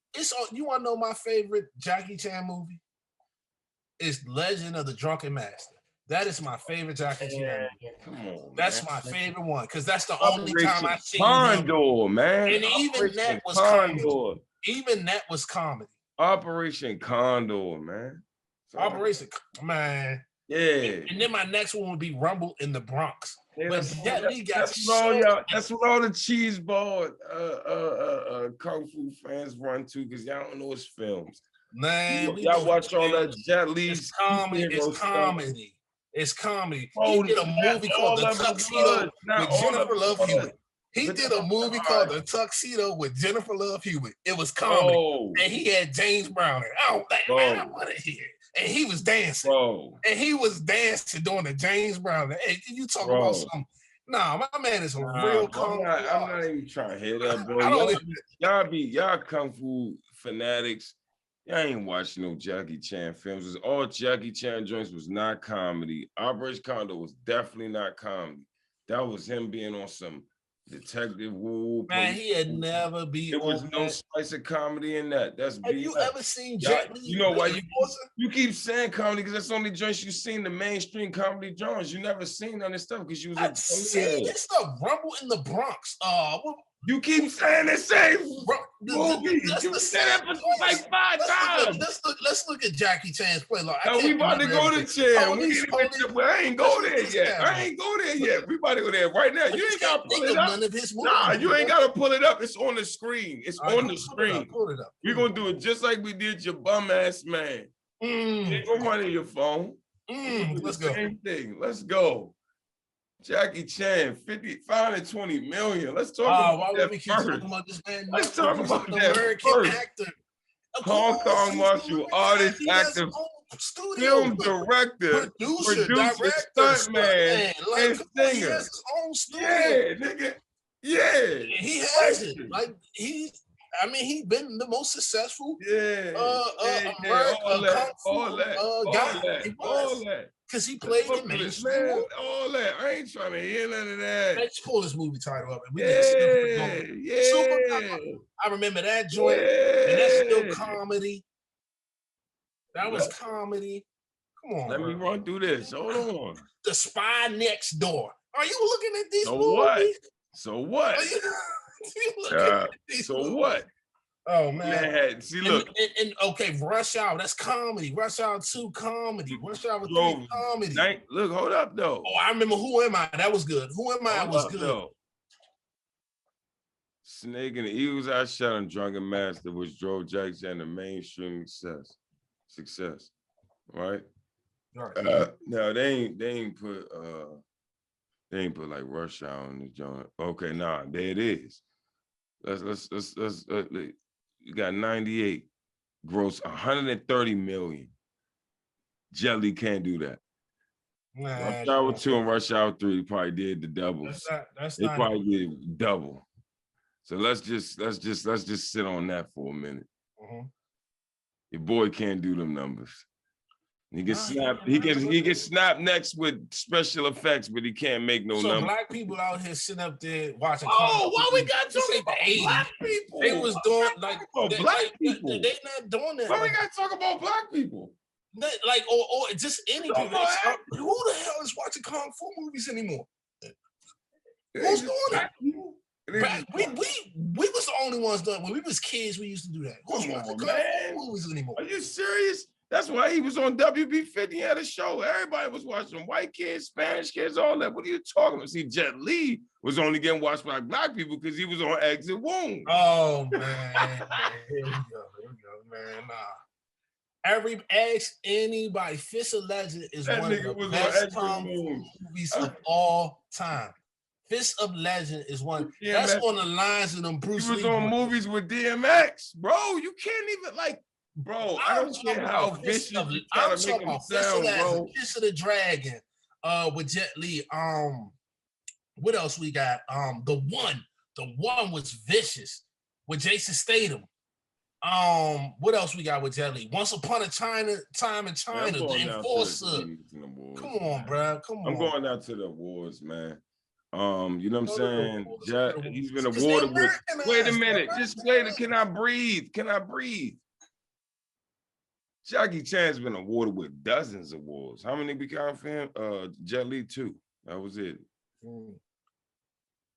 You want to know my favorite Jackie Chan movie? It's Legend of the Drunken Master. That is my favorite Jackie Chan. Come on, that's my favorite one because that's the only time I've seen Condor, him. Man. And even that was Condor. comedy. Even that was comedy. Operation Condor, man. Operation, man. Yeah. And then my next one would be Rumble in the Bronx. Yeah, but that's what all the cheese ball Kung Fu fans run to because y'all don't know his films. Man, y'all watch all that Jet Li. It's comedy. It's comedy. Bro, he did a movie called The Tuxedo with Jennifer Love Hewitt. He did a movie called The Tuxedo with Jennifer Love Hewitt. It was comedy. And he had James Brown. I want to hear it. And he was dancing. And he was dancing during the James Brown. Hey, you talk about something. Nah, my man is a real Kung Fu. I'm not even trying to hear that, bro. Y'all Kung Fu fanatics. Y'all ain't watching no Jackie Chan films. All Jackie Chan joints was not comedy. Operation Condor was definitely not comedy. That was him being on some detective woo. Man, he had never been. There was no slice of comedy in that. That's Have you ever seen Jet Li? You know why you keep saying comedy because that's the only joints you seen, the mainstream comedy joints. You never seen none of this stuff because you was I've seen this stuff. Rumble in the Bronx. You keep saying the same movie. You said that for like 5 times. Let's look at Jackie Chan's play. Like, we about to go to Chan. I ain't go there yet. We about to go there right now. You ain't got to pull it up. Nah, you ain't got to pull it up. It's on the screen. It's on the screen. Pull it up. We're going to do it just like we did your bum ass man. Ain't go running your phone. Let's go. Same thing. Let's go. Jackie Chan, 520 million. Let's talk about that first. Let's talk about that first. Actor. Hong Kong martial artist, actor, film director, producer, stuntman, and singer. Yeah, nigga. Yeah. He has it. Like he's been the most successful guy. Because he played in mainstream. All that. I ain't trying to hear none of that. Let's pull this movie title up. I remember that joint. And that's still comedy. That was comedy. Come on. Let me run through this. Hold on. The Spy Next Door. Are you looking at these movies? So what? So what? Oh man! See, look, and okay, Rush Hour. That's comedy. Rush Hour 2 comedy. Rush Hour 3 comedy. Look, hold up though. Oh, I remember Who Am I? That was good. Who Am I was good. Though. Snake and the Eagles Outshot and Drunken Master, which drove Jackie Chan to mainstream success. Right? Now they ain't put like Rush Hour in the joint. Okay, nah, there it is. Let's you got 98, gross 130 million. Jet Li can't do that. Rush Hour 2 and Rush Hour 3 probably did the doubles. They probably did double. So let's just sit on that for a minute. Your boy can't do them numbers. He gets snapped. He gets snapped next with special effects, but he can't make no numbers. Black people out here sitting up there watching. Why we got to talk about black people? They was doing like black people. They not doing that. Why we got to talk about black people? Or just any people. Who the hell is watching Kung Fu movies anymore? Who's doing that? We was the only ones doing. When we was kids, we used to do that. Who's watching kung fu movies anymore? Are you serious? That's why he was on WB50. He had a show. Everybody was watching. White kids, Spanish kids, all that. What are you talking about? See, Jet Li was only getting watched by black people because he was on Exit Wounds. Oh man, here we go, man. Nah. Ask anybody. Fist of Legend is That one of nigga the was best on kung Exit fu Wounds. movies of all time. Fist of Legend is one. Yeah, that's man. on the lines of them Bruce He was Lee on movies with DMX, bro. You can't even like, bro. I don't care how vicious you try to make him sound, bro. Fist of the Dragon, with Jet Li. What else we got? The one was vicious with Jason Statham. What else we got with Jet Li? Once Upon a Time in China, The Enforcer. Come on, bro. Come on. I'm going out to the awards, man. You know what I'm saying? He's been awarded with. Wait a minute. Just wait. Can I breathe? Can I breathe? Jackie Chan's been awarded with dozens of awards. How many we count for him? Jet Li 2. That was it.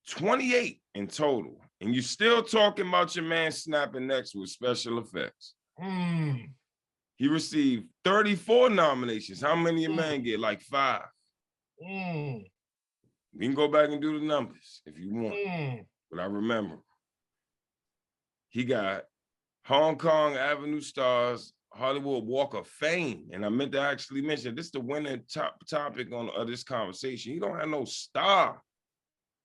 28 in total. And you still talking about your man snapping necks with special effects. He received 34 nominations. How many your man get? Like 5. We can go back and do the numbers if you want. But I remember. He got Hong Kong Avenue Stars, Hollywood Walk of Fame. And I meant to actually mention, this is the winning topic on this conversation. He don't have no star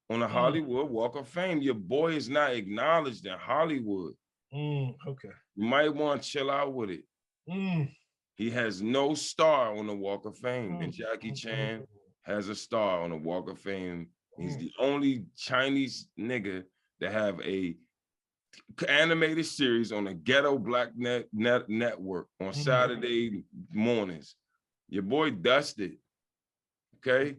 on the Hollywood Walk of Fame. Your boy is not acknowledged in Hollywood. Okay. You might want to chill out with it. He has no star on the Walk of Fame. And Jackie Chan has a star on the Walk of Fame. He's the only Chinese nigga to have a animated series on the Ghetto Black Network on Saturday mornings. Your boy dusted. Okay?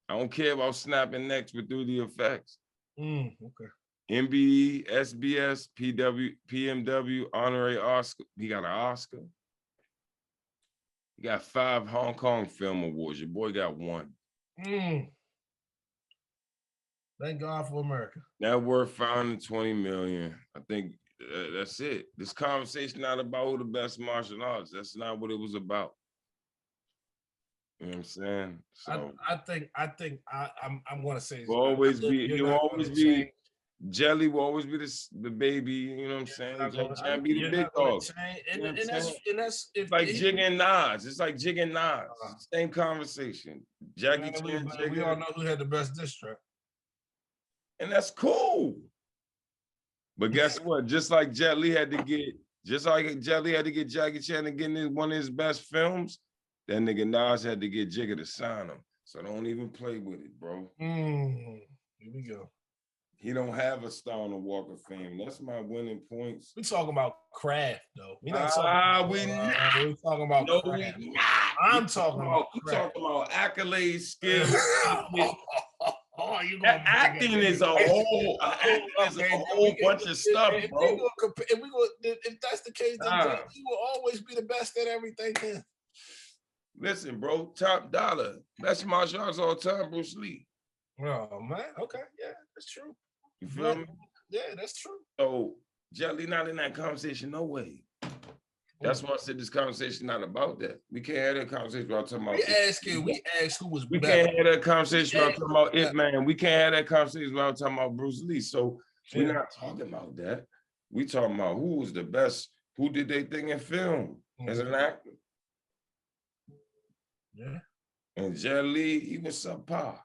I don't care about snapping necks with 3D effects. Okay. MBE, SBS, PMW, honorary Oscar. He got an Oscar. He got 5 Hong Kong Film Awards. Your boy got 1. Thank God for America. Net worth 520 million. I think that's it. This conversation not about who the best martial arts. That's not what it was about. You know what I'm saying? So I think I'm gonna say will always be Jelly will always be the baby, you know what I'm saying? Jackie Chan be the big dog. And that's it's like Jig and Nas. It's like Jig and Nas. Same conversation. Jackie Chan. We all know who had the best diss track. And that's cool. But guess what? Just like Jet Li had to get Jackie Chan to get in one of his best films, that nigga Nas had to get Jigga to sign him. So don't even play with it, bro. Here we go. He don't have a star on the Walk of Fame. That's my winning points. We talking about craft, though. We not. We talking about craft. I'm talking about craft. Talking about accolades, skills. That acting is a whole bunch of stuff, bro. If that's the case, then he will always be the best at everything. Then. Listen, bro, top dollar, best martial arts all time, Bruce Lee. Oh man, okay, yeah, that's true. You feel me? Yeah, that's true. So Jet Li not in that conversation, no way. That's why I said this conversation not about that. We can't have that conversation without talking about. We asked who was. We can't have that conversation without talking about It Man. We can't have that conversation without talking about Bruce Lee. So we're not talking about that. We talking about who was the best. Who did they think in film as an actor? Yeah. And Jet Li, he was subpar.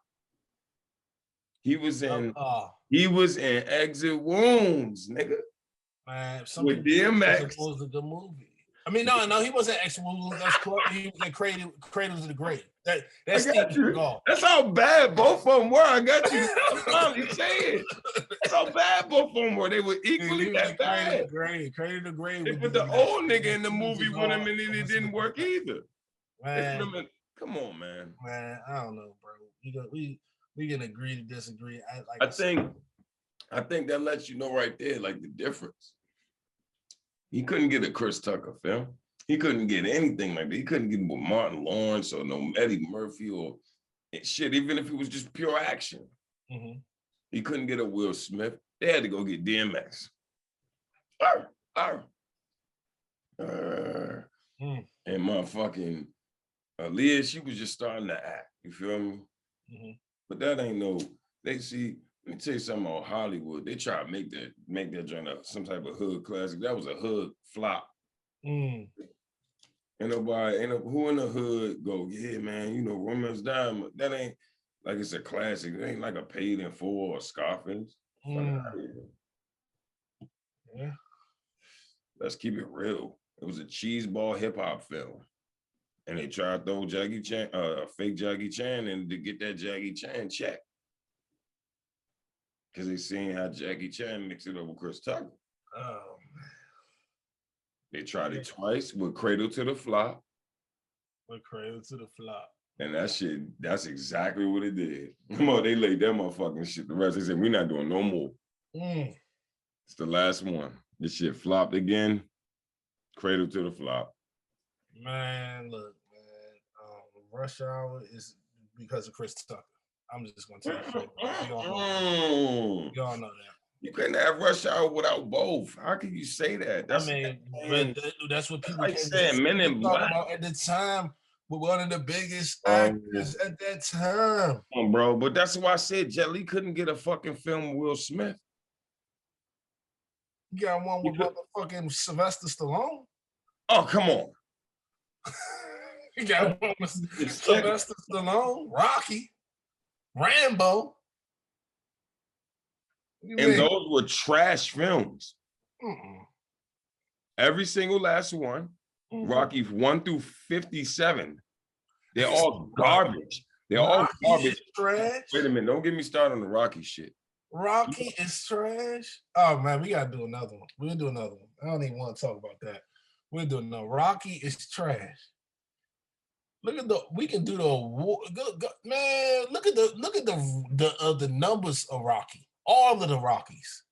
He was in Exit Wounds, nigga. Man, with DMX. It was a good movie. I mean, no, he wasn't Exit Wounds. That's he was in Cradle to the Grave. That's That's how bad both of them were. I got you. I'm finally saying. That's how bad both of them were. They were equally that bad. Cradle to the Grave. They put the old nigga in the movie with him, and then it didn't work either. Man, come on, man. Man, I don't know, bro. We can agree to disagree. I think that lets you know right there, like the difference. He couldn't get a Chris Tucker film. He couldn't get anything like that. He couldn't get with Martin Lawrence or no Eddie Murphy or shit, even if it was just pure action. He couldn't get a Will Smith. They had to go get DMX. And motherfucking Aaliyah, she was just starting to act. You feel me? But that ain't no. They see. Let me tell you something about Hollywood. They try to make that joint some type of hood classic. That was a hood flop. Ain't nobody, who in the hood go, yeah, man, you know, Romance Diamond. That ain't like it's a classic. It ain't like a Paid in Full or Scarface. Yeah. Let's keep it real. It was a cheeseball hip hop film. And they tried to throw Jackie Chan, fake Jackie Chan in to get that Jackie Chan check. Because they seen how Jackie Chan mixed it over Chris Tucker. Oh, man. They tried it twice with Cradle to the Flop. With Cradle to the Flop. And that shit, that's exactly what it did. Come on, they laid that motherfucking shit. The rest, they said, we're not doing no more. It's the last one. This shit flopped again. Cradle to the Flop. Man, look, man. Rush Hour is because of Chris Tucker. I'm just gonna tell you straight. Y'all know that. You couldn't have Rush Hour without both. How can you say that? That's, that's what people like saying Men in Black about at the time. With one of the biggest actors at that time. Come on, bro. But that's why I said Jet Li couldn't get a fucking film with Will Smith. You got one with motherfucking Sylvester Stallone. Oh, come on. You got one with Sylvester Stallone, Rocky, Rambo. And those were trash films. Every single last one. Rocky 1 through 57. They're all garbage. They're all garbage. Trash. Wait a minute, don't get me started on the Rocky shit. Rocky is trash. Oh man, we gotta do another one. We'll do another one. I don't even want to talk about that. We'll do no. Rocky is trash. Look at we can do man. Look at the numbers of Rocky. All of the Rockies.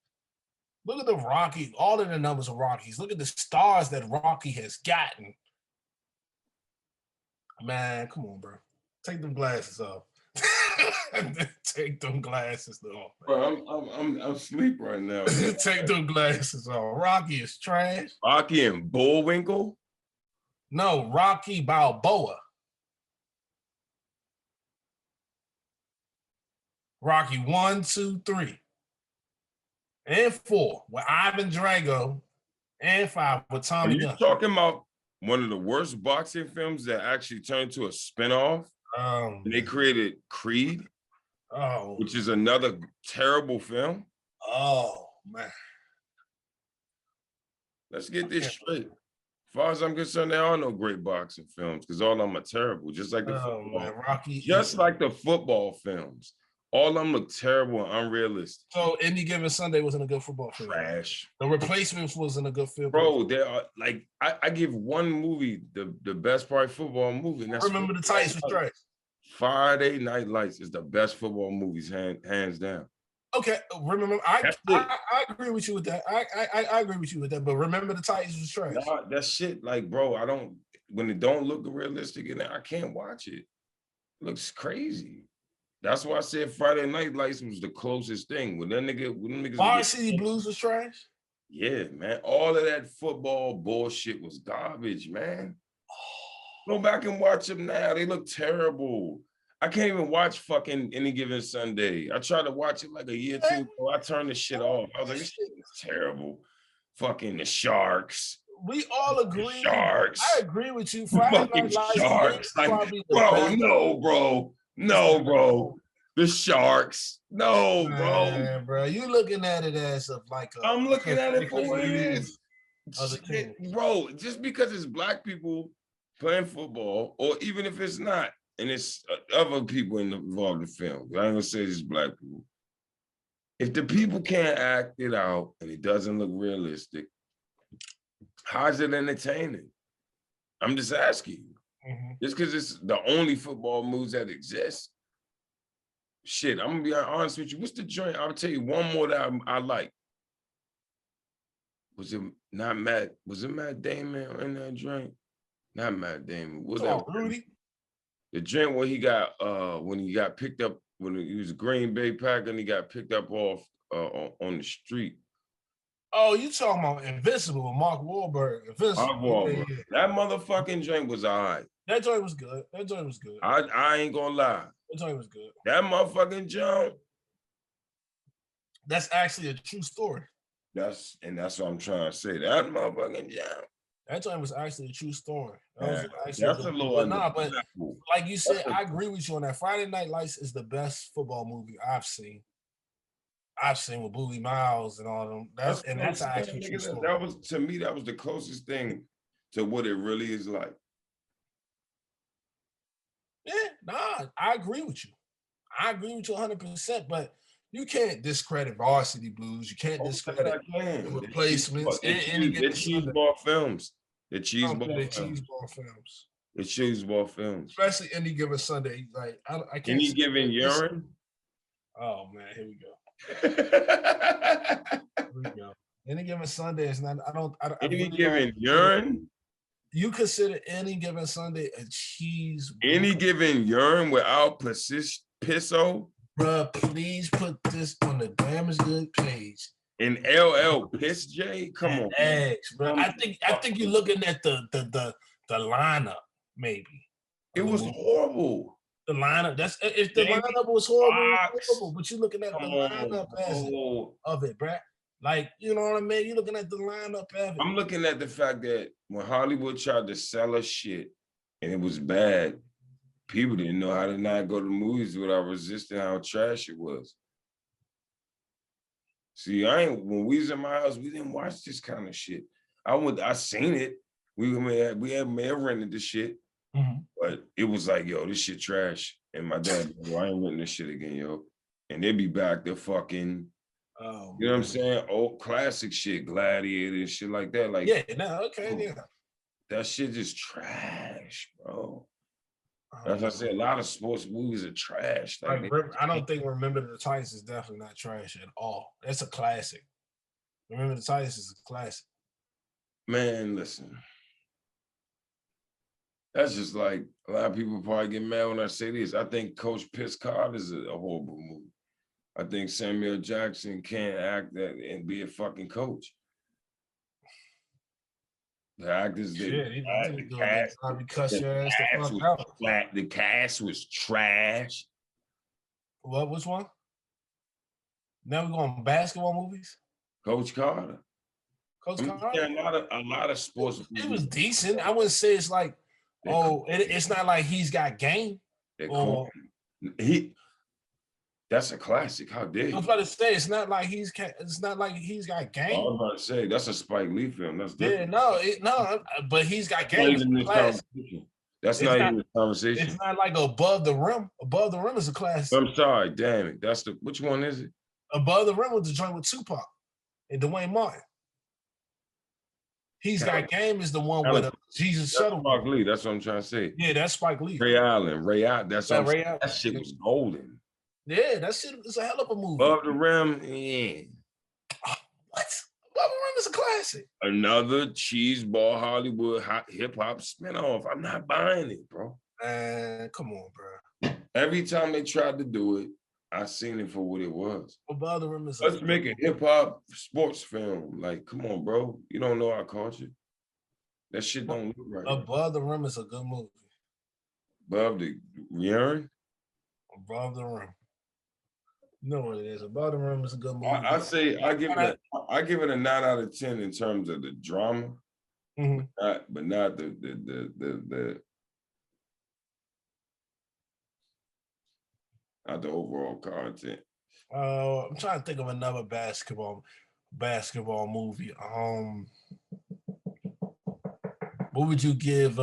Look at the Rocky, all of the numbers of Rockies. Look at the stars that Rocky has gotten. Man, come on, bro. Take them glasses off. Take them glasses off. Bro, I'm asleep right now. Take them glasses off. Rocky is trash. Rocky and Bullwinkle? No, Rocky Balboa. Rocky 1, 2, 3. And 4 with Ivan Drago, and 5 with Tommy Gunn. Are you talking about one of the worst boxing films that actually turned to a spinoff? And they created Creed, which is another terrible film. Oh, man. Let's get this straight. As far as I'm concerned, there are no great boxing films because all of them are terrible, just like the football. Man, Rocky, just like the football films. All of them look terrible and unrealistic. So Any Given Sunday wasn't a good football film. Trash. The Replacements wasn't a good film. Bro, there are like I give one movie the best part football movie. And that's Remember the Titans was trash. Friday Night Lights is the best football movies, hands down. Okay, remember I agree with you with that. I agree with you with that. But Remember the Titans was trash. Nah, that shit, like, bro, when it don't look realistic and I can't watch it. It looks crazy. That's why I said Friday Night Lights was the closest thing. When them niggas Varsity Blues was trash. Yeah, man. All of that football bullshit was garbage, man. Go back and watch them now. They look terrible. I can't even watch fucking Any Given Sunday. I tried to watch it like a year or two ago. I turned the shit off. I was like, this shit is terrible. Fucking the Sharks. We all agree. Sharks. I agree with you. Friday Fucking Night Lights Sharks. Like, bro, no, bro. No, bro. The Sharks. No, bro. Man, bro, you looking at it as of like I'm looking at it for what it is. Bro, just because it's black people playing football, or even if it's not, and it's other people involved in the film. I ain't gonna say it's black people. If the people can't act it out and it doesn't look realistic, how's it entertaining? I'm just asking you. Just because it's the only football moves that exist. Shit, I'm gonna be honest with you. What's the joint? I'll tell you one more that I like. Was it Matt Damon in that joint? Not Matt Damon. Was that Rudy? The joint where he got when he got picked up when he was a Green Bay Packer and he got picked up off on the street. Oh, you talking about Invincible with Mark Wahlberg? Invincible. Mark Wahlberg. Yeah. That motherfucking joint was all right. That joint was good. That joint was good. I ain't gonna lie. That joint was good. That motherfucking joint. That's actually a true story. That's what I'm trying to say. That motherfucking joint. That joint was actually a true story. That's a little but like you said, I agree with you on that. Friday Night Lights is the best football movie I've seen. With Bowie Miles and all them. That's actually true story. That was, to me, that was the closest thing to what it really is like. Yeah, nah, I agree with you. I agree with you 100%, but you can't discredit Varsity Blues. You can't discredit the Replacements. The Cheeseball films. The Cheeseball films. The Cheeseball films. Especially Any Given Sunday. Like I can't. Any Given Urine? Oh man, here we go. Here we go. Any Given Sunday is not. Any Given Urine? You consider Any Given Sunday a cheese? Any Given Urine without Pisso? Bruh, please put this on the Damn Is Good page. And LL Piss J? Come on. Eggs, bro. I think you're looking at the lineup, maybe. It was horrible. The lineup. That's if the lineup was horrible, but you're looking at the lineup of it, bruh. Like, you know what I mean? You're looking at the lineup of it. I'm looking at the fact that when Hollywood tried to sell us shit and it was bad, people didn't know how to not go to movies without resisting how trash it was. See, when we was in my house, we didn't watch this kind of shit. I seen it. We had rented this shit, but it was like, yo, this shit trash. And my dad, yo, I ain't renting this shit again, yo. And they be back to fucking, you know what I'm saying? Old classic shit, Gladiator and shit like that. Like, yeah, yeah. That shit just trash, bro. As I said, a lot of sports movies are trash. Like, I don't think Remember the Titans is definitely not trash at all. That's a classic. Remember the Titans is a classic. Man, listen. That's just like a lot of people probably get mad when I say this. I think Coach Piss Card is a horrible movie. I think Samuel Jackson can't act that and be a fucking coach. The actors the cast was trash. What? Which one? Now we're going basketball movies. Coach Carter. Coach Carter. Yeah, a lot of sports. It was decent. I wouldn't say it's like, it's not like He's Got Game. That's a classic. How dare you? I was about to say it's not like He's Got Game. I was about to say that's a Spike Lee film. That's different. But He's Got Game. That's not even a conversation. It's not like Above the Rim. Above the Rim is a classic. I'm sorry, damn it. Which one is it? Above the Rim was the joint with Tupac and Dwayne Martin. He's Got Game is the one with Jesus Shuttle. Spike Lee. That's what I'm trying to say. Yeah, that's Spike Lee. Ray Allen. That's what Ray Allen. That shit was golden. Yeah, that shit is a hell of a movie. Above the Rim, yeah. What? Above the Rim is a classic. Another cheeseball Hollywood hip hop spinoff. I'm not buying it, bro. Man, come on, bro. Every time they tried to do it, I seen it for what it was. Above the Rim is. Let's make a hip hop sports film. Like, come on, bro. You don't know our culture. That shit don't look right. Above the Rim is a good movie. Above the Rim. Above the Rim. You know what it is. Above the Rim is a good movie. I give it a 9 out of 10 in terms of the drama, but not the not the overall content. I'm trying to think of another basketball movie. What would you give?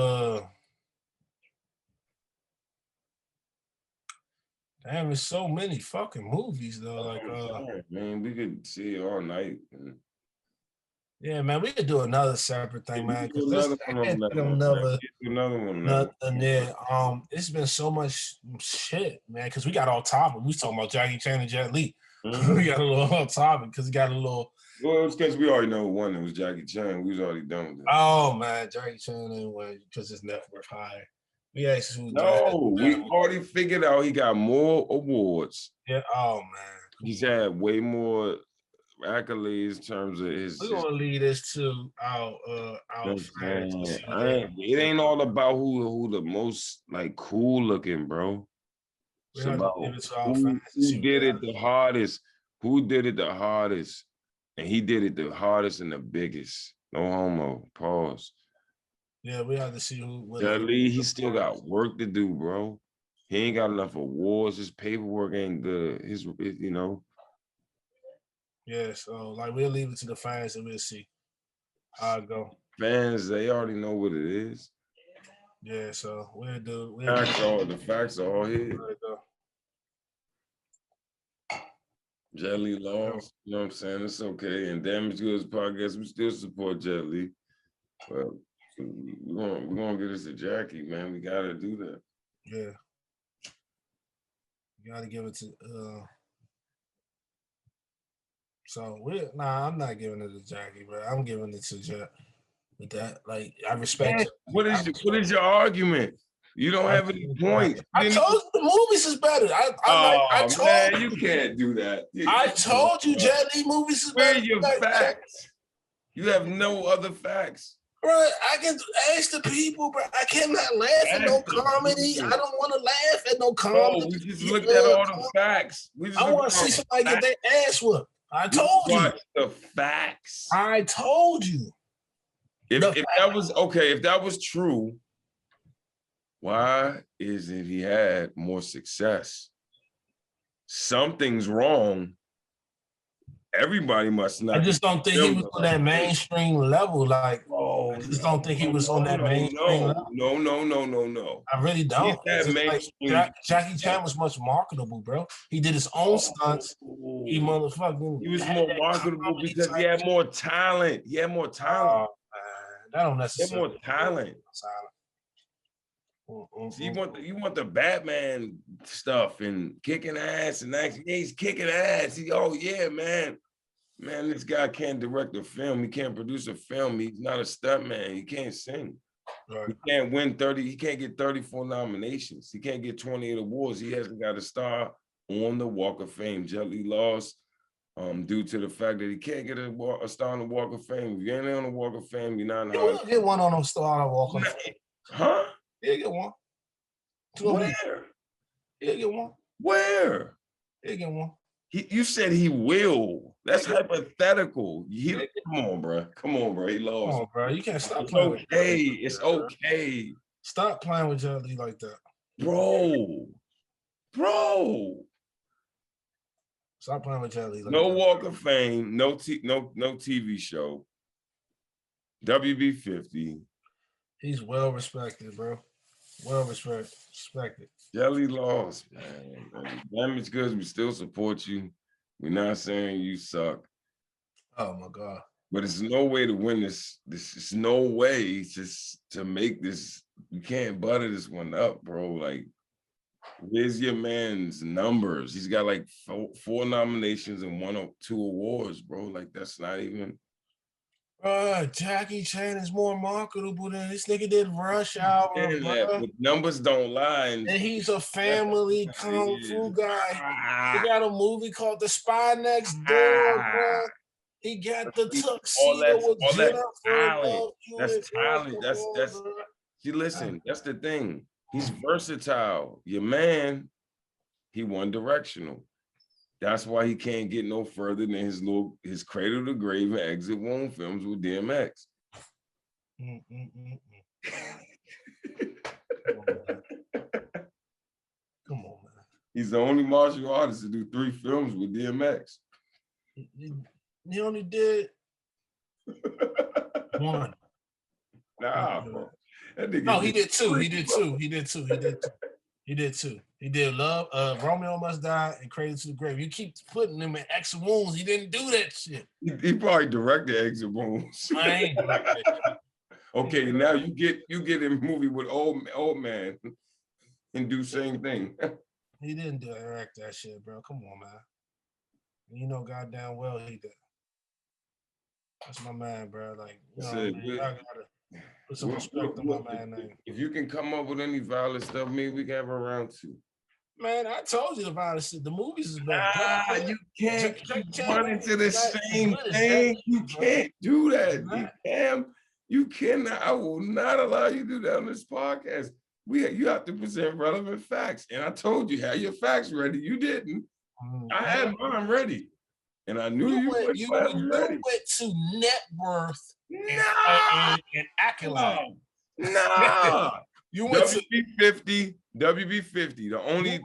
Damn, there's so many fucking movies though. Like, man, we could see it all night. Yeah, man, we could do another separate thing, man. Another one. Nothing there. It's been so much shit, man. Because we got all topic. We was talking about Jackie Chan and Jet Li. We got a little off topic because we got a little. Well, it's because we already know one. It was Jackie Chan. We was already done with it. Oh man, Jackie Chan ain't one because his net worth higher. We asked who. No, we already figured out he got more awards. Yeah. Oh man. He's had way more accolades in terms of his. We're gonna leave this to our fans. It ain't all about who the most like cool looking, bro. It's about who did it the hardest. Who did it the hardest? And he did it the hardest and the biggest. No homo. Pause. Yeah, we have to see who. Jet Li, he still got work to do, bro. He ain't got enough awards. His paperwork ain't good. His you know. Yeah, so like we'll leave it to the fans and we'll see how it go. Fans, they already know what it is. Yeah, so we'll do. The facts are all here. Jet Li lost, you know what I'm saying? It's okay. And Damage Goods Podcast, we still support Jet Li. But we're gonna get us to Jackie, man. We gotta do that. Yeah. You gotta give it to so I'm not giving it to Jackie, bro. I'm giving it to Jet with that. Like I respect What is your argument? You don't have any points. I told you the movies is better. I told you can't do that. I told you Jet Li movies is better. Where are your facts? You have no other facts. Bro, I can ask the people, bro. I cannot laugh at no comedy. I don't want to laugh at no comedy. Bro, we just looked at all the facts. I want to see somebody get their ass whooped. I told you. The facts. I told you. If that was true, why is it he had more success? Something's wrong. Everybody must not. I just don't think he was on that mainstream level. Like, I just don't think he was on that mainstream level. No. I really don't. Jackie Chan was much marketable, bro. He did his own stunts. He was more marketable because he had more talent. He had more talent. That don't necessarily. He had more talent. So you want the Batman stuff and kicking ass and action. Yeah, he's kicking ass. Man, this guy can't direct a film. He can't produce a film. He's not a stuntman. He can't sing. Right. He can't win 30. He can't get 34 nominations. He can't get 28 awards. He hasn't got a star on the Walk of Fame. Jet Li lost due to the fact that he can't get a star on the Walk of Fame. If you ain't on the Walk of Fame, you're not in Hollywood. He'll get one on the star on the Walk of Fame. Huh? He'll get one. Where? He'll get one. Where? He'll get one. You said he will. That's hypothetical. Come on, bro. He lost. Come on, bro. You can't stop playing. It's okay. Stop playing with Jet Li like that, bro. Stop playing with Jet Li. No Walk of Fame. No TV show. WB50. He's well respected, bro. Well respected. Jet Li lost, man. Damage Goods, we still support you. We're not saying you suck. Oh my God. But it's no way to win this. This is no way just to make this. You can't butter this one up, bro. Like, where's your man's numbers? He's got like four nominations and 1 or 2 awards, bro. Like, that's not even. Jackie Chan is more marketable than this nigga did Rush Hour. But numbers don't lie. And he's a family kung fu guy. He got a movie called The Spy Next Door, bro. He got the tuxedo with Jennifer. That's talent. That's. See, listen. That's the thing. He's versatile. Your man, he one directional. That's why he can't get no further than his Cradle to Grave and Exit Wound films with DMX. Come on, man. He's the only martial artist to do 3 films with DMX. He only did 1. Nah, bro. No, he did 2. He did 2. He did Love, Romeo Must Die, and Cradle to the Grave. You keep putting him in Exit Wounds. He didn't do that shit. He probably directed Exit Wounds. I ain't directed that. Okay, now you get in a movie with old man and do same thing. He didn't direct that shit, bro. Come on, man. You know goddamn well he did. That's my man, bro. Like, you know, Put some respect on my man name. If you can come up with any violent stuff, maybe we can have a round 2. Man, I told you the violence shit. The movies is better. You can't keep running to the same thing. You can't do that. You cannot. I will not allow you to do that on this podcast. You have to present relevant facts. And I told you, have your facts ready. You didn't. I had mine ready. And I knew you went to net worth and accolade. No. You went WB50, the only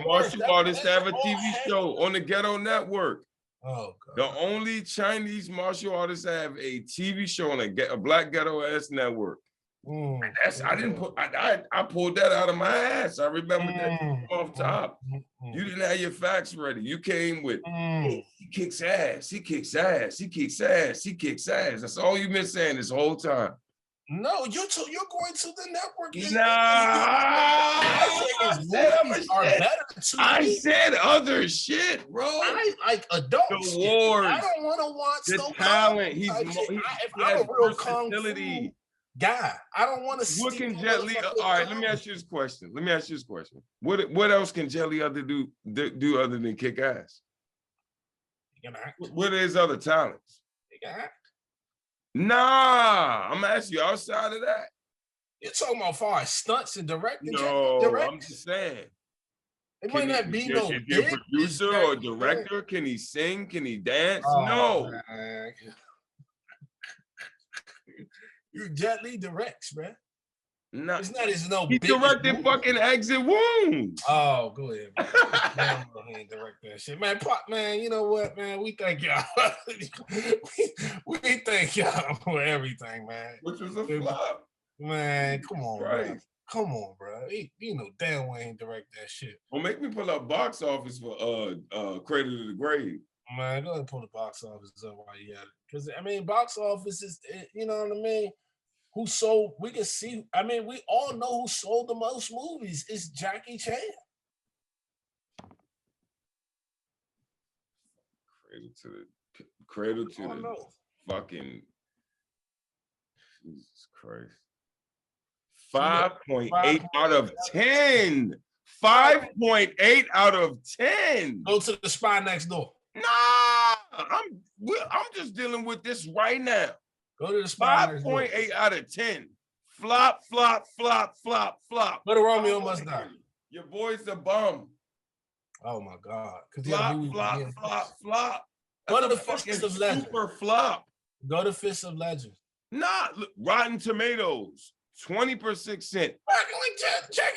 martial artist to have a TV show on the Ghetto Network. Oh, God. The only Chinese martial artist to have a TV show on a black ghetto ass network. I pulled that out of my ass. I remember that off top. You didn't have your facts ready. You came with he kicks ass, he kicks ass, he kicks ass, he kicks ass. That's all you've been saying this whole time. No, you're going to the network. I said other shit, bro. I like adult the wars. I don't want to watch the talent. If I'm a real kung fu guy, I don't want to. What can Jet Li? All right, let me ask you this question. What else can Jet Li do other than kick ass? What is other talents? He can act. Nah, I'm asking you outside of that. You're talking about far as stunts and directing. No, I'm just saying. It might not be no big. Is he a producer or director? Can he sing? Can he dance? No. Man. You Jet Li directs, man. No, it's not as no. He directed movie. Fucking Exit Wounds. Oh, go ahead, man. He ain't direct that shit, man. Man, you know what, man? We thank y'all. we thank y'all for everything, man. Which was a flop, man. Come on, bro. Come on, bro. You know damn well ain't direct that shit. Well, make me pull up box office for Cradle to the Grave. Man, go ahead and pull the box office up while you at it, because I mean, box office is, you know what I mean. Who sold? We can see. I mean, we all know who sold the most movies. It's Jackie Chan. Cradle to the fucking Jesus Christ. 5.8 out of 10. 5.8 out of 10. Go to the Spy Next Door. Nah, I'm just dealing with this right now. Go to the Spy 5.8 out of 10. Flop, flop, flop, flop, flop. Go to Romeo Must Die. Your boy's a bum. Oh my God. Flop. Go to the Fist of Legend. Super flop. Go to Fist of Legend. Nah, look, Rotten Tomatoes, 20%. Jackie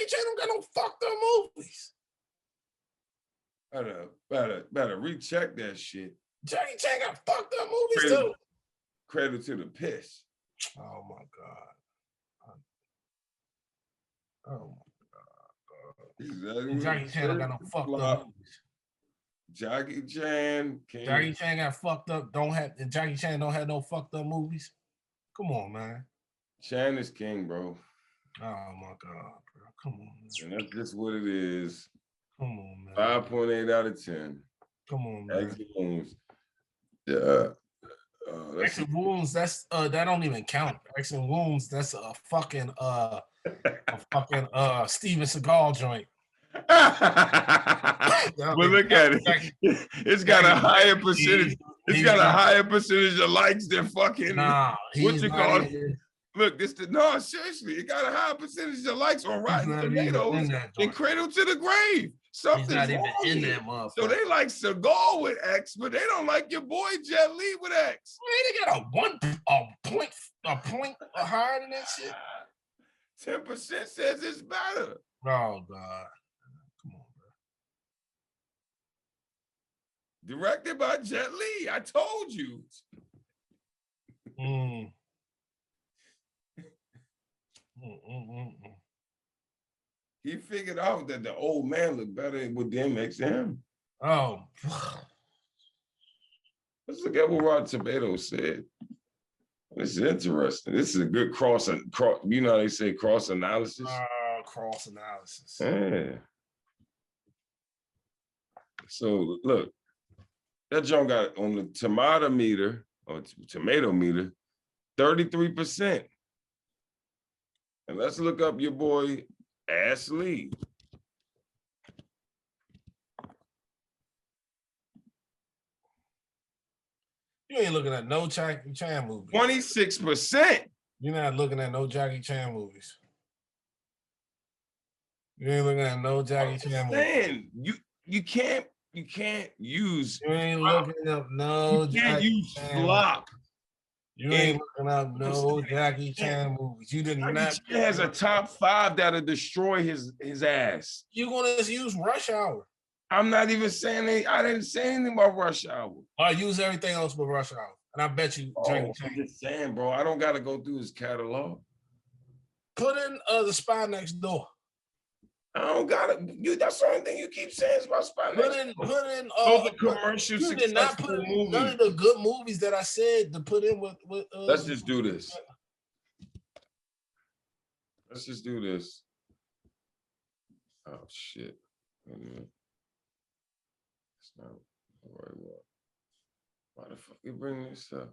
Chan don't got no fucked up movies. Better recheck that shit. Jackie Chan got fucked up movies too. Credit to the piss. Oh my God. Oh my God. Exactly. Jackie Chan don't got no fucked up movies. Jackie Chan got fucked up. Jackie Chan don't have no fucked up movies. Come on, man. Chan is king, bro. Oh my God, bro. Come on, man. And that's just what it is. Come on, man. 5.8 out of 10. Come on, man. Exit Wounds. Yeah. Exit Wounds, that don't even count. Exit Wounds, that's a fucking Steven Seagal joint. But look at it. It's got a higher percentage. It's got a higher percentage of likes than fucking what you call it. Look, seriously, it got a higher percentage of likes on Rotten Tomatoes than Cradle to the Grave. Something's not even wrong in here. that motherfucker. So they like Seagal with X, but they don't like your boy Jet Li with X. Man, they got a point higher than that shit. 10% says it's better. Oh God. Come on, bro. Directed by Jet Li. I told you. He figured out that the old man looked better with DMX than him. Oh. Let's look at what Rotten Tomatoes said. This is interesting. This is a good cross. You know how they say cross analysis? Cross analysis. Yeah. So look, that joint got on the tomato meter, 33%. And let's look up your boy Ashley. You ain't looking at no Jackie Chan movies. 26%. You're not looking at no Jackie Chan movies. You ain't looking at no Jackie Chan movies. You can't use. You ain't looking up no Jackie Chan flop. You ain't looking up no Jackie Chan movies. You did not. Jackie Chan has a top 5 that'll destroy his ass. You're gonna use Rush Hour. I'm not even saying I didn't say anything about Rush Hour. I use everything else but Rush Hour, and I bet you Jackie Chan. I'm just saying, bro. I don't gotta go through his catalog. Put in The Spy Next Door. I don't gotta. That's the only thing you keep saying is about Spy Next Door. Put in. Those are commercial. You did not put in none of the good movies that I said to put in with. Let's just do this. Let's just do this. Oh shit! Wait a minute. That's not the right one. Why the fuck you bring this up?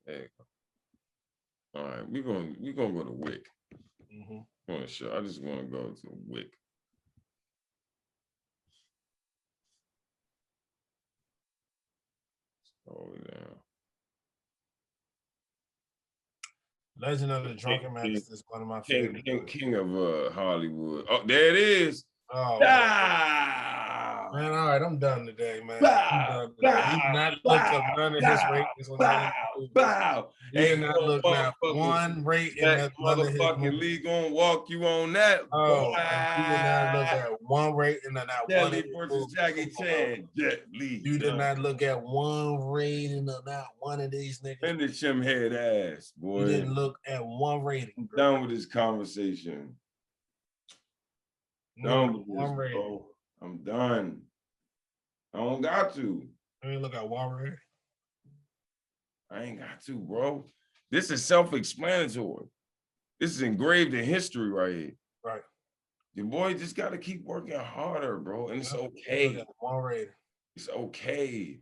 There you go. All right, we're gonna go to Wick. I just want to go to Wick. Scroll down. Legend of the Drunken Master is one of my favorite. King of Hollywood. Oh, there it is. Oh, man, all right, I'm done today, man. I'm done today. He did not look up none of his ratings on that. He did not look at one rating that motherfucking league gonna walk you on that. Oh, he did not look at one rating on that Jet one. Li versus Jackie Chan. Jet Li. You did not look at one rating of not one of these niggas. Finish him head ass, boy. You didn't look at one rating. I'm done with this conversation. Done with this, bro. I'm done. I don't got to. I ain't look at one rating. I ain't got to, bro. This is self-explanatory. This is engraved in history right here. Right. Your boy just got to keep working harder, bro. And it's okay. One rating. It's okay.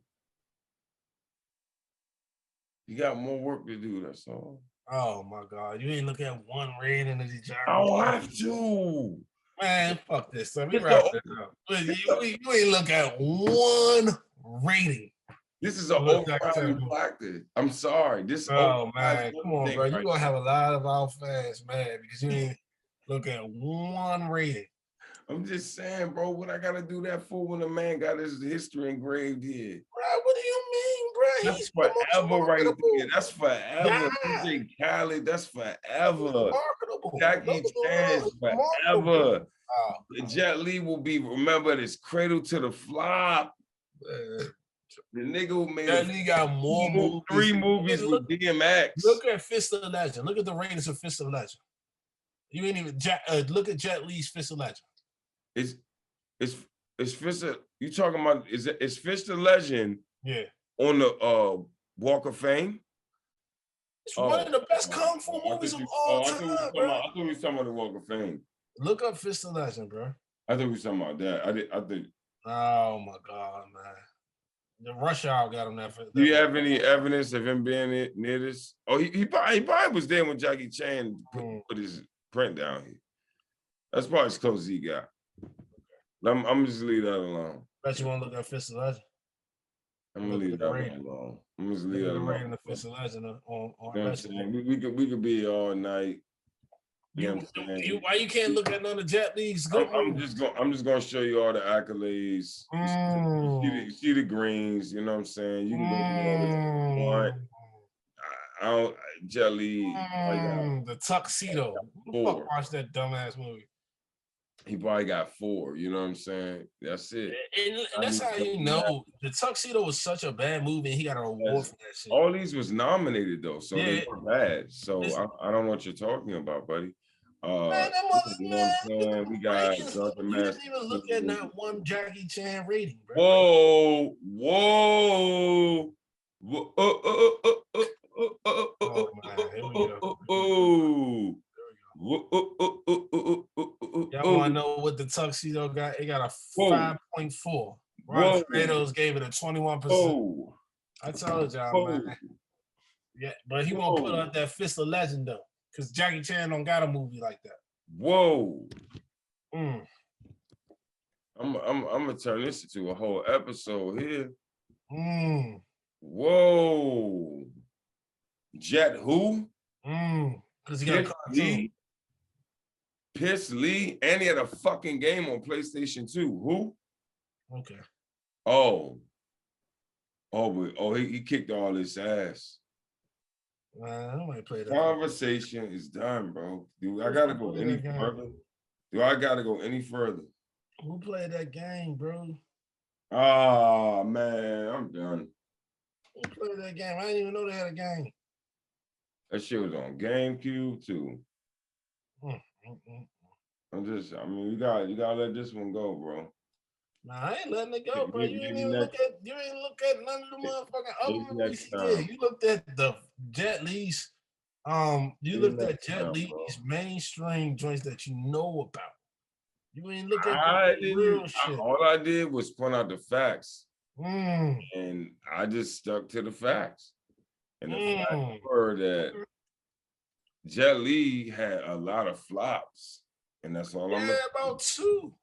You got more work to do, that's all. Oh, my God. You ain't look at one rating of these jobs. I don't have to. Man, fuck this. So we wrap this up. You ain't look at one rating. This is an overvalued actor. I'm sorry. Oh man, come on, bro. You're gonna have a lot of our fans mad because you didn't look at one rating. I'm just saying, bro, what I gotta do that for when a man got his history engraved here? Bro, what do you mean, bro? That's forever right there. That's forever. DJ Khaled, that's forever. Jackie Chan is forever. Jet Li will be remembered as Cradle to the Flop. The nigga who made Jet Li got more movies. 3 movies with DMX. Look at Fist of Legend. Look at the ratings of Fist of Legend. You ain't even look at Jet Li's Fist of Legend. It's Fist of, you talking about is Fist of Legend? Yeah. On the Walk of Fame? It's one of the best kung fu movies of all time, bro. I thought we were talking about the Walk of Fame. Look up Fist of Legend, bro. I thought we were talking about that. I think. Oh my God, man. The Rush Hour got him that. Do you have any evidence of him being near this? Oh, he probably was there when Jackie Chan put his print down here. That's probably as close as he got. I'm just leave that alone. Bet you want to look at Fist of Legend? I'm gonna leave that one alone. I'm just leave that alone. The Fist of Legend on you know what I'm saying? We could be here all night. You know what I'm saying? Why you can't look at none of Jet Li's? I'm just gonna show you all the accolades. You see the greens. You know what I'm saying? You can go do all this. I don't. Jet Li. The Tuxedo. Who the fuck watched that dumbass movie? He probably got 4. You know what I'm saying? That's it. And that's how you know the Tuxedo was such a bad movie. And he got an award for that shit. All these was nominated though, so they were bad. So I don't know what you're talking about, buddy. You know what I'm saying? We got Drunken Master. You didn't even look at not one Jackie Chan rating, bro. Whoa. Y'all want to know what the Tuxedo got? It got a 5.4. Rotten Tomatoes gave it a 21%. I told y'all, man. Yeah, but he won't put out that Fist of Legend though, because Jackie Chan don't got a movie like that. Whoa. Mm. I'm gonna turn this into a whole episode here. Mm. Whoa. Jet who? Because he got a cartoon. Piss Lee, and he had a fucking game on PlayStation 2. Who? Okay. He kicked all his ass. I might play that. Conversation is done, bro. Do I gotta go any further? Do I gotta go any further? Who played that game, bro? Oh man, I'm done. Who played that game? I didn't even know they had a game. That shit was on GameCube too. You gotta let this one go, bro. Nah, I ain't letting it go, bro. You ain't look at none of the motherfucking other movies he did. You looked at the Jet Li's, you looked at Jet Li's mainstream joints that you know about. You ain't look at the real shit. All I did was point out the facts. And I just stuck to the facts. And the facts were that Jet Li had a lot of flops. And that's all I'm about two.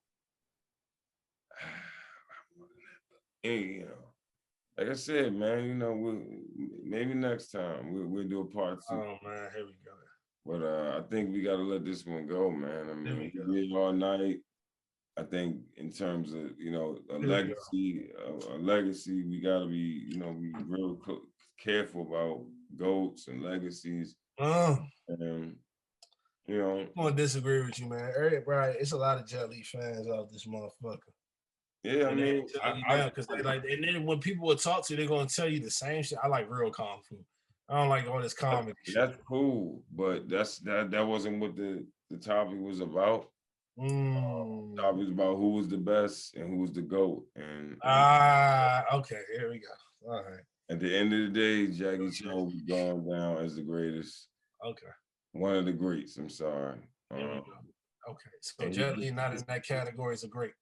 And, like I said, man, maybe next time we'll do a part 2. Oh man, here we go. But I think we gotta let this one go, man. I mean, we did all night. I think in terms of a legacy, we gotta be be real careful about goats and legacies. And I'm gonna disagree with you, man. Right, it's a lot of Jet Li fans out this motherfucker. Yeah, and I mean, because they like, and then when people will talk to you, they're gonna tell you the same shit. I like real kung fu. I don't like all this comedy. That's cool, but that wasn't what the topic was about. The topic was about who was the best and who was the GOAT. And okay, here we go. All right. At the end of the day, Jackie Chan was going down as the greatest. Okay. One of the greats. I'm sorry. Okay, so Jet Li not in that category is a great.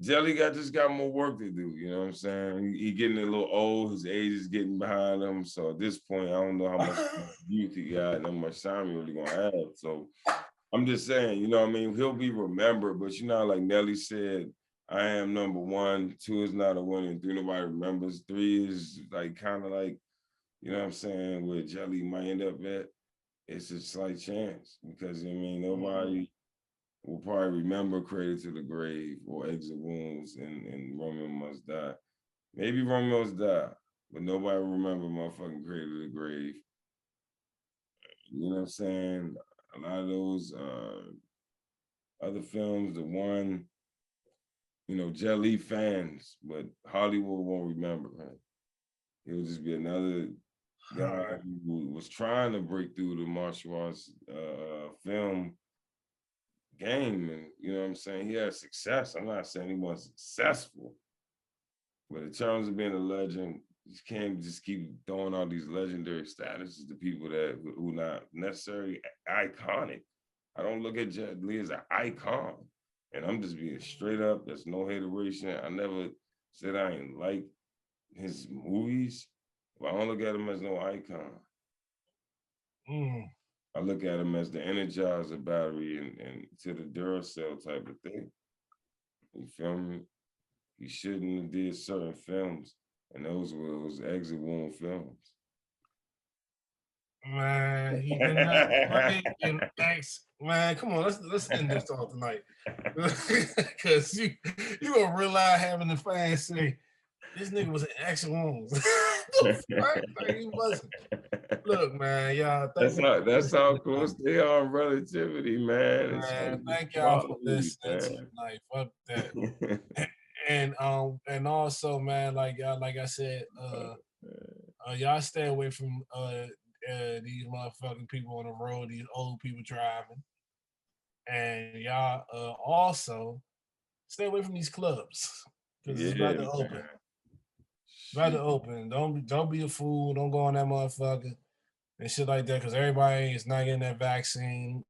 Jelly just got more work to do, you know what I'm saying? He getting a little old, his age is getting behind him. So at this point, I don't know how much youth he got and how much time he really gonna have. So I'm just saying, you know what I mean? He'll be remembered, but like Nelly said, I am number 1, 2 is not a winner, and 3 nobody remembers. 3 is like kind of like, you know what I'm saying, where Jelly might end up at. It's a slight chance because nobody will probably remember Cradle to the Grave or Exit Wounds and Romeo Must Die. Maybe Romeo Must Die, but nobody will remember motherfucking Cradle to the Grave. You know what I'm saying? A lot of those other films, the one, Jet Li fans, but Hollywood won't remember, man. He'll just be another guy who was trying to break through the martial arts film game, and you know what I'm saying, he had success. I'm not saying he wasn't successful, but in terms of being a legend, you can't just keep throwing all these legendary statuses to people who not necessarily iconic. I don't look at Jet Li as an icon, and I'm just being straight up. There's no hateration. I never said I ain't like his movies, but I don't look at him as no icon. I look at him as the Energizer battery and to the Duracell type of thing. You feel me? He shouldn't have did certain films, and those exit wound films. Man, he did not play in X. Man, come on, let's end this off tonight. Because you gonna rely having the fans say this nigga was in X wounds. He wasn't. Look, man, y'all. That's how close they are in relativity, man. Thank y'all for listening tonight. Fuck that. and also, man, like I said, y'all stay away from these motherfucking people on the road, these old people driving, and y'all also stay away from these clubs because it's about to open. About to open. Don't be a fool. Don't go on that motherfucker and shit like that because everybody is not getting that vaccine,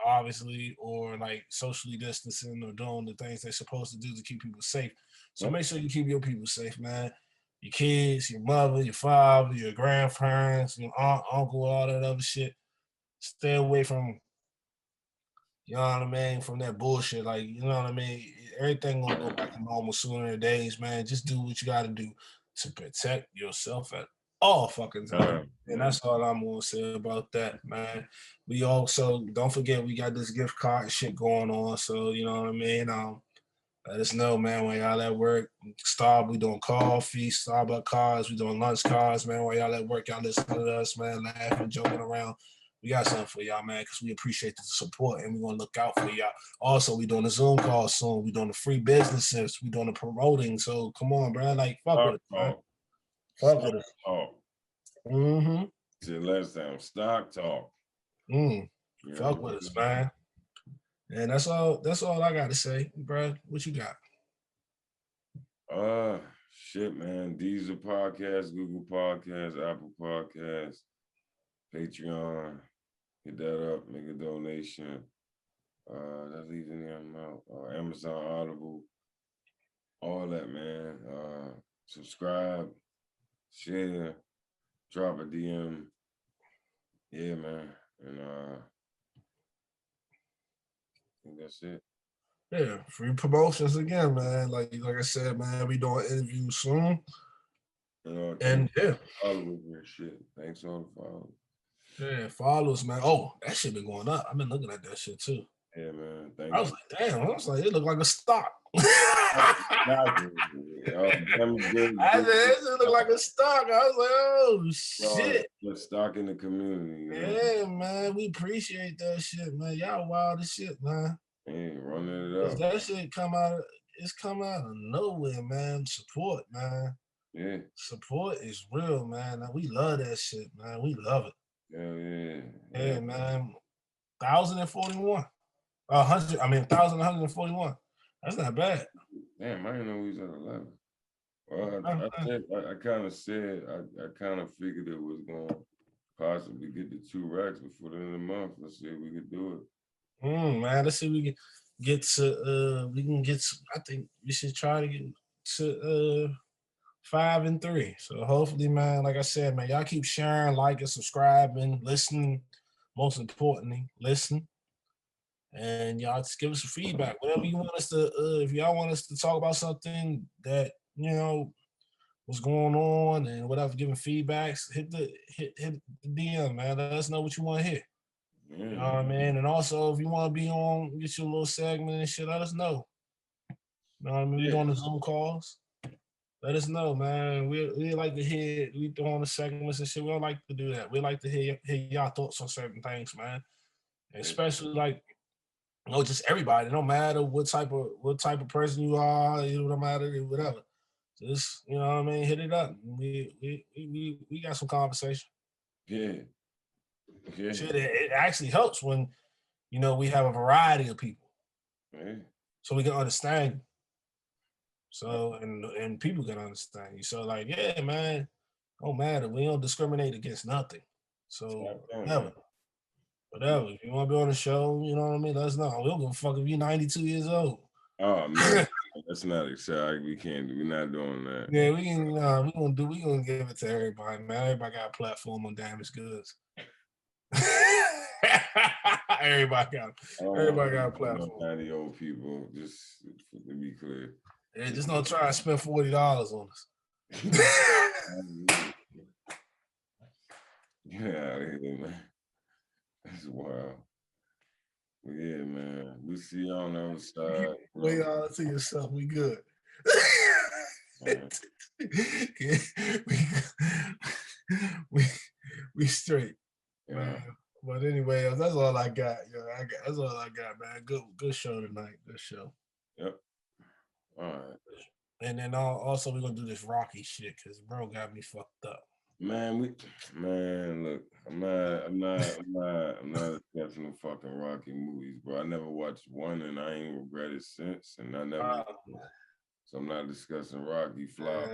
obviously, or like socially distancing or doing the things they're supposed to do to keep people safe. So make sure you keep your people safe, man. your kids, your mother, your father, your grandparents, your aunt, uncle, all that other shit. Stay away from, you know what I mean, from that bullshit. Like, you know what I mean? Everything gonna go back to normal sooner than days, man. Just do what you gotta do to protect yourself at all fucking time. And that's all I'm gonna say about that, man. We also don't forget we got this gift card shit going on. So, you know what I mean? Let us know, man, when y'all at work. We doing coffee, Starbucks cards, we doing lunch cards, man. While y'all at work, y'all listen to us, man, laughing, joking around. We got something for y'all, man, because we appreciate the support and we're gonna look out for y'all. Also, we doing the Zoom call soon. We doing the free businesses. We doing the promoting. So come on, bro. Like, fuck with us, man. Fuck with us. Mm-hmm. Said last time, stock talk. Fuck with us, man. And that's all I gotta say, bro. What you got? Shit, man. Diesel Podcast, Google Podcasts, Apple Podcasts, Patreon. Hit that up, make a donation. That leaves any amount. Amazon Audible. All that, man. Subscribe, share, drop a DM. Yeah, man. And I think that's it. Yeah, free promotions again, man. Like I said, man, we doing interviews soon. And yeah, followers and shit. Thanks all the followers. Yeah, follows, man. Oh, that shit been going up. I've been looking at that shit too. Yeah, man. I was like, damn. I was like, it looked like a stock. I said, it looked like a stock. I was like, oh shit. Stock in the community. Yeah, man. We appreciate that shit, man. Y'all wild as shit, man. Hey, running it up. That shit come out of nowhere, man. Support, man. Yeah. Support is real, man. We love that shit, man. We love it. Yeah, man. 1,041. 1,141. That's not bad. Damn, I didn't know we was at 11. Well, I kind of said, I kind of figured it was going to possibly get to 2 racks before the end of the month. Let's see if we could do it. Man, let's see if we can get to, I think we should try to get to 5 and 3. So hopefully, man, like I said, man, y'all keep sharing, liking, subscribing, listening. Most importantly, listen. And y'all just give us some feedback. Whatever you want us to, if y'all want us to talk about something that, you know, what's going on and whatever, giving feedbacks, hit the DM, man. Let us know what you want to hear. You know what I mean? And also, if you want to be on, get your little segment and shit, let us know. You know what I mean? We doing the Zoom calls. Let us know, man. We like to hear, we doing the segments and shit. We don't like to do that. We like to hear y'all thoughts on certain things, man. And especially like, you know, just everybody. No matter what type of person you are, you know, no matter whatever. Just, you know what I mean, hit it up. We got some conversation. Yeah. Shit, it actually helps when, you know, we have a variety of people. So we can understand you. So and people can understand you. So like, yeah, man, don't matter. We don't discriminate against nothing. So whatever. If you want to be on the show, you know what I mean, let us know. We don't give a fuck if you're 92 years old. Oh man, that's not exciting. We're not doing that. Yeah, we gonna give it to everybody, man. Everybody got a platform on Damaged Goods. Everybody got a platform. 90 old people, just to be clear. Yeah, just don't try to spend $40 on us. Yeah, man. That's wild. Yeah, man. We see you on the other side. Wait all to yourself. We good. we straight. Yeah. Man. But anyway, that's all I got. That's all I got, man. Good show tonight. Good show. Yep. All right. And then also we're gonna do this Rocky shit because bro got me fucked up. Man, look, I'm not discussing the fucking Rocky movies, bro. I never watched one and I ain't regretted since, and I never. So I'm not discussing Rocky flop,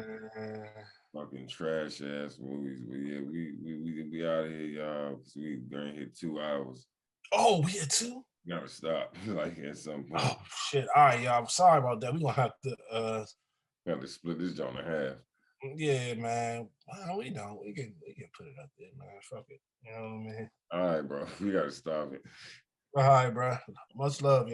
fucking trash ass movies. But yeah, we out of here, y'all. Cause we gonna hit 2 hours. Oh, we had 2? We gotta stop like at some point. Oh shit! All right, y'all. I'm sorry about that. We gonna have to got to split this joint in half. Yeah, man. Well, we don't. We can put it up there, man. Fuck it. You know what I mean? All right, bro. We gotta stop it. All right, bro. Much love,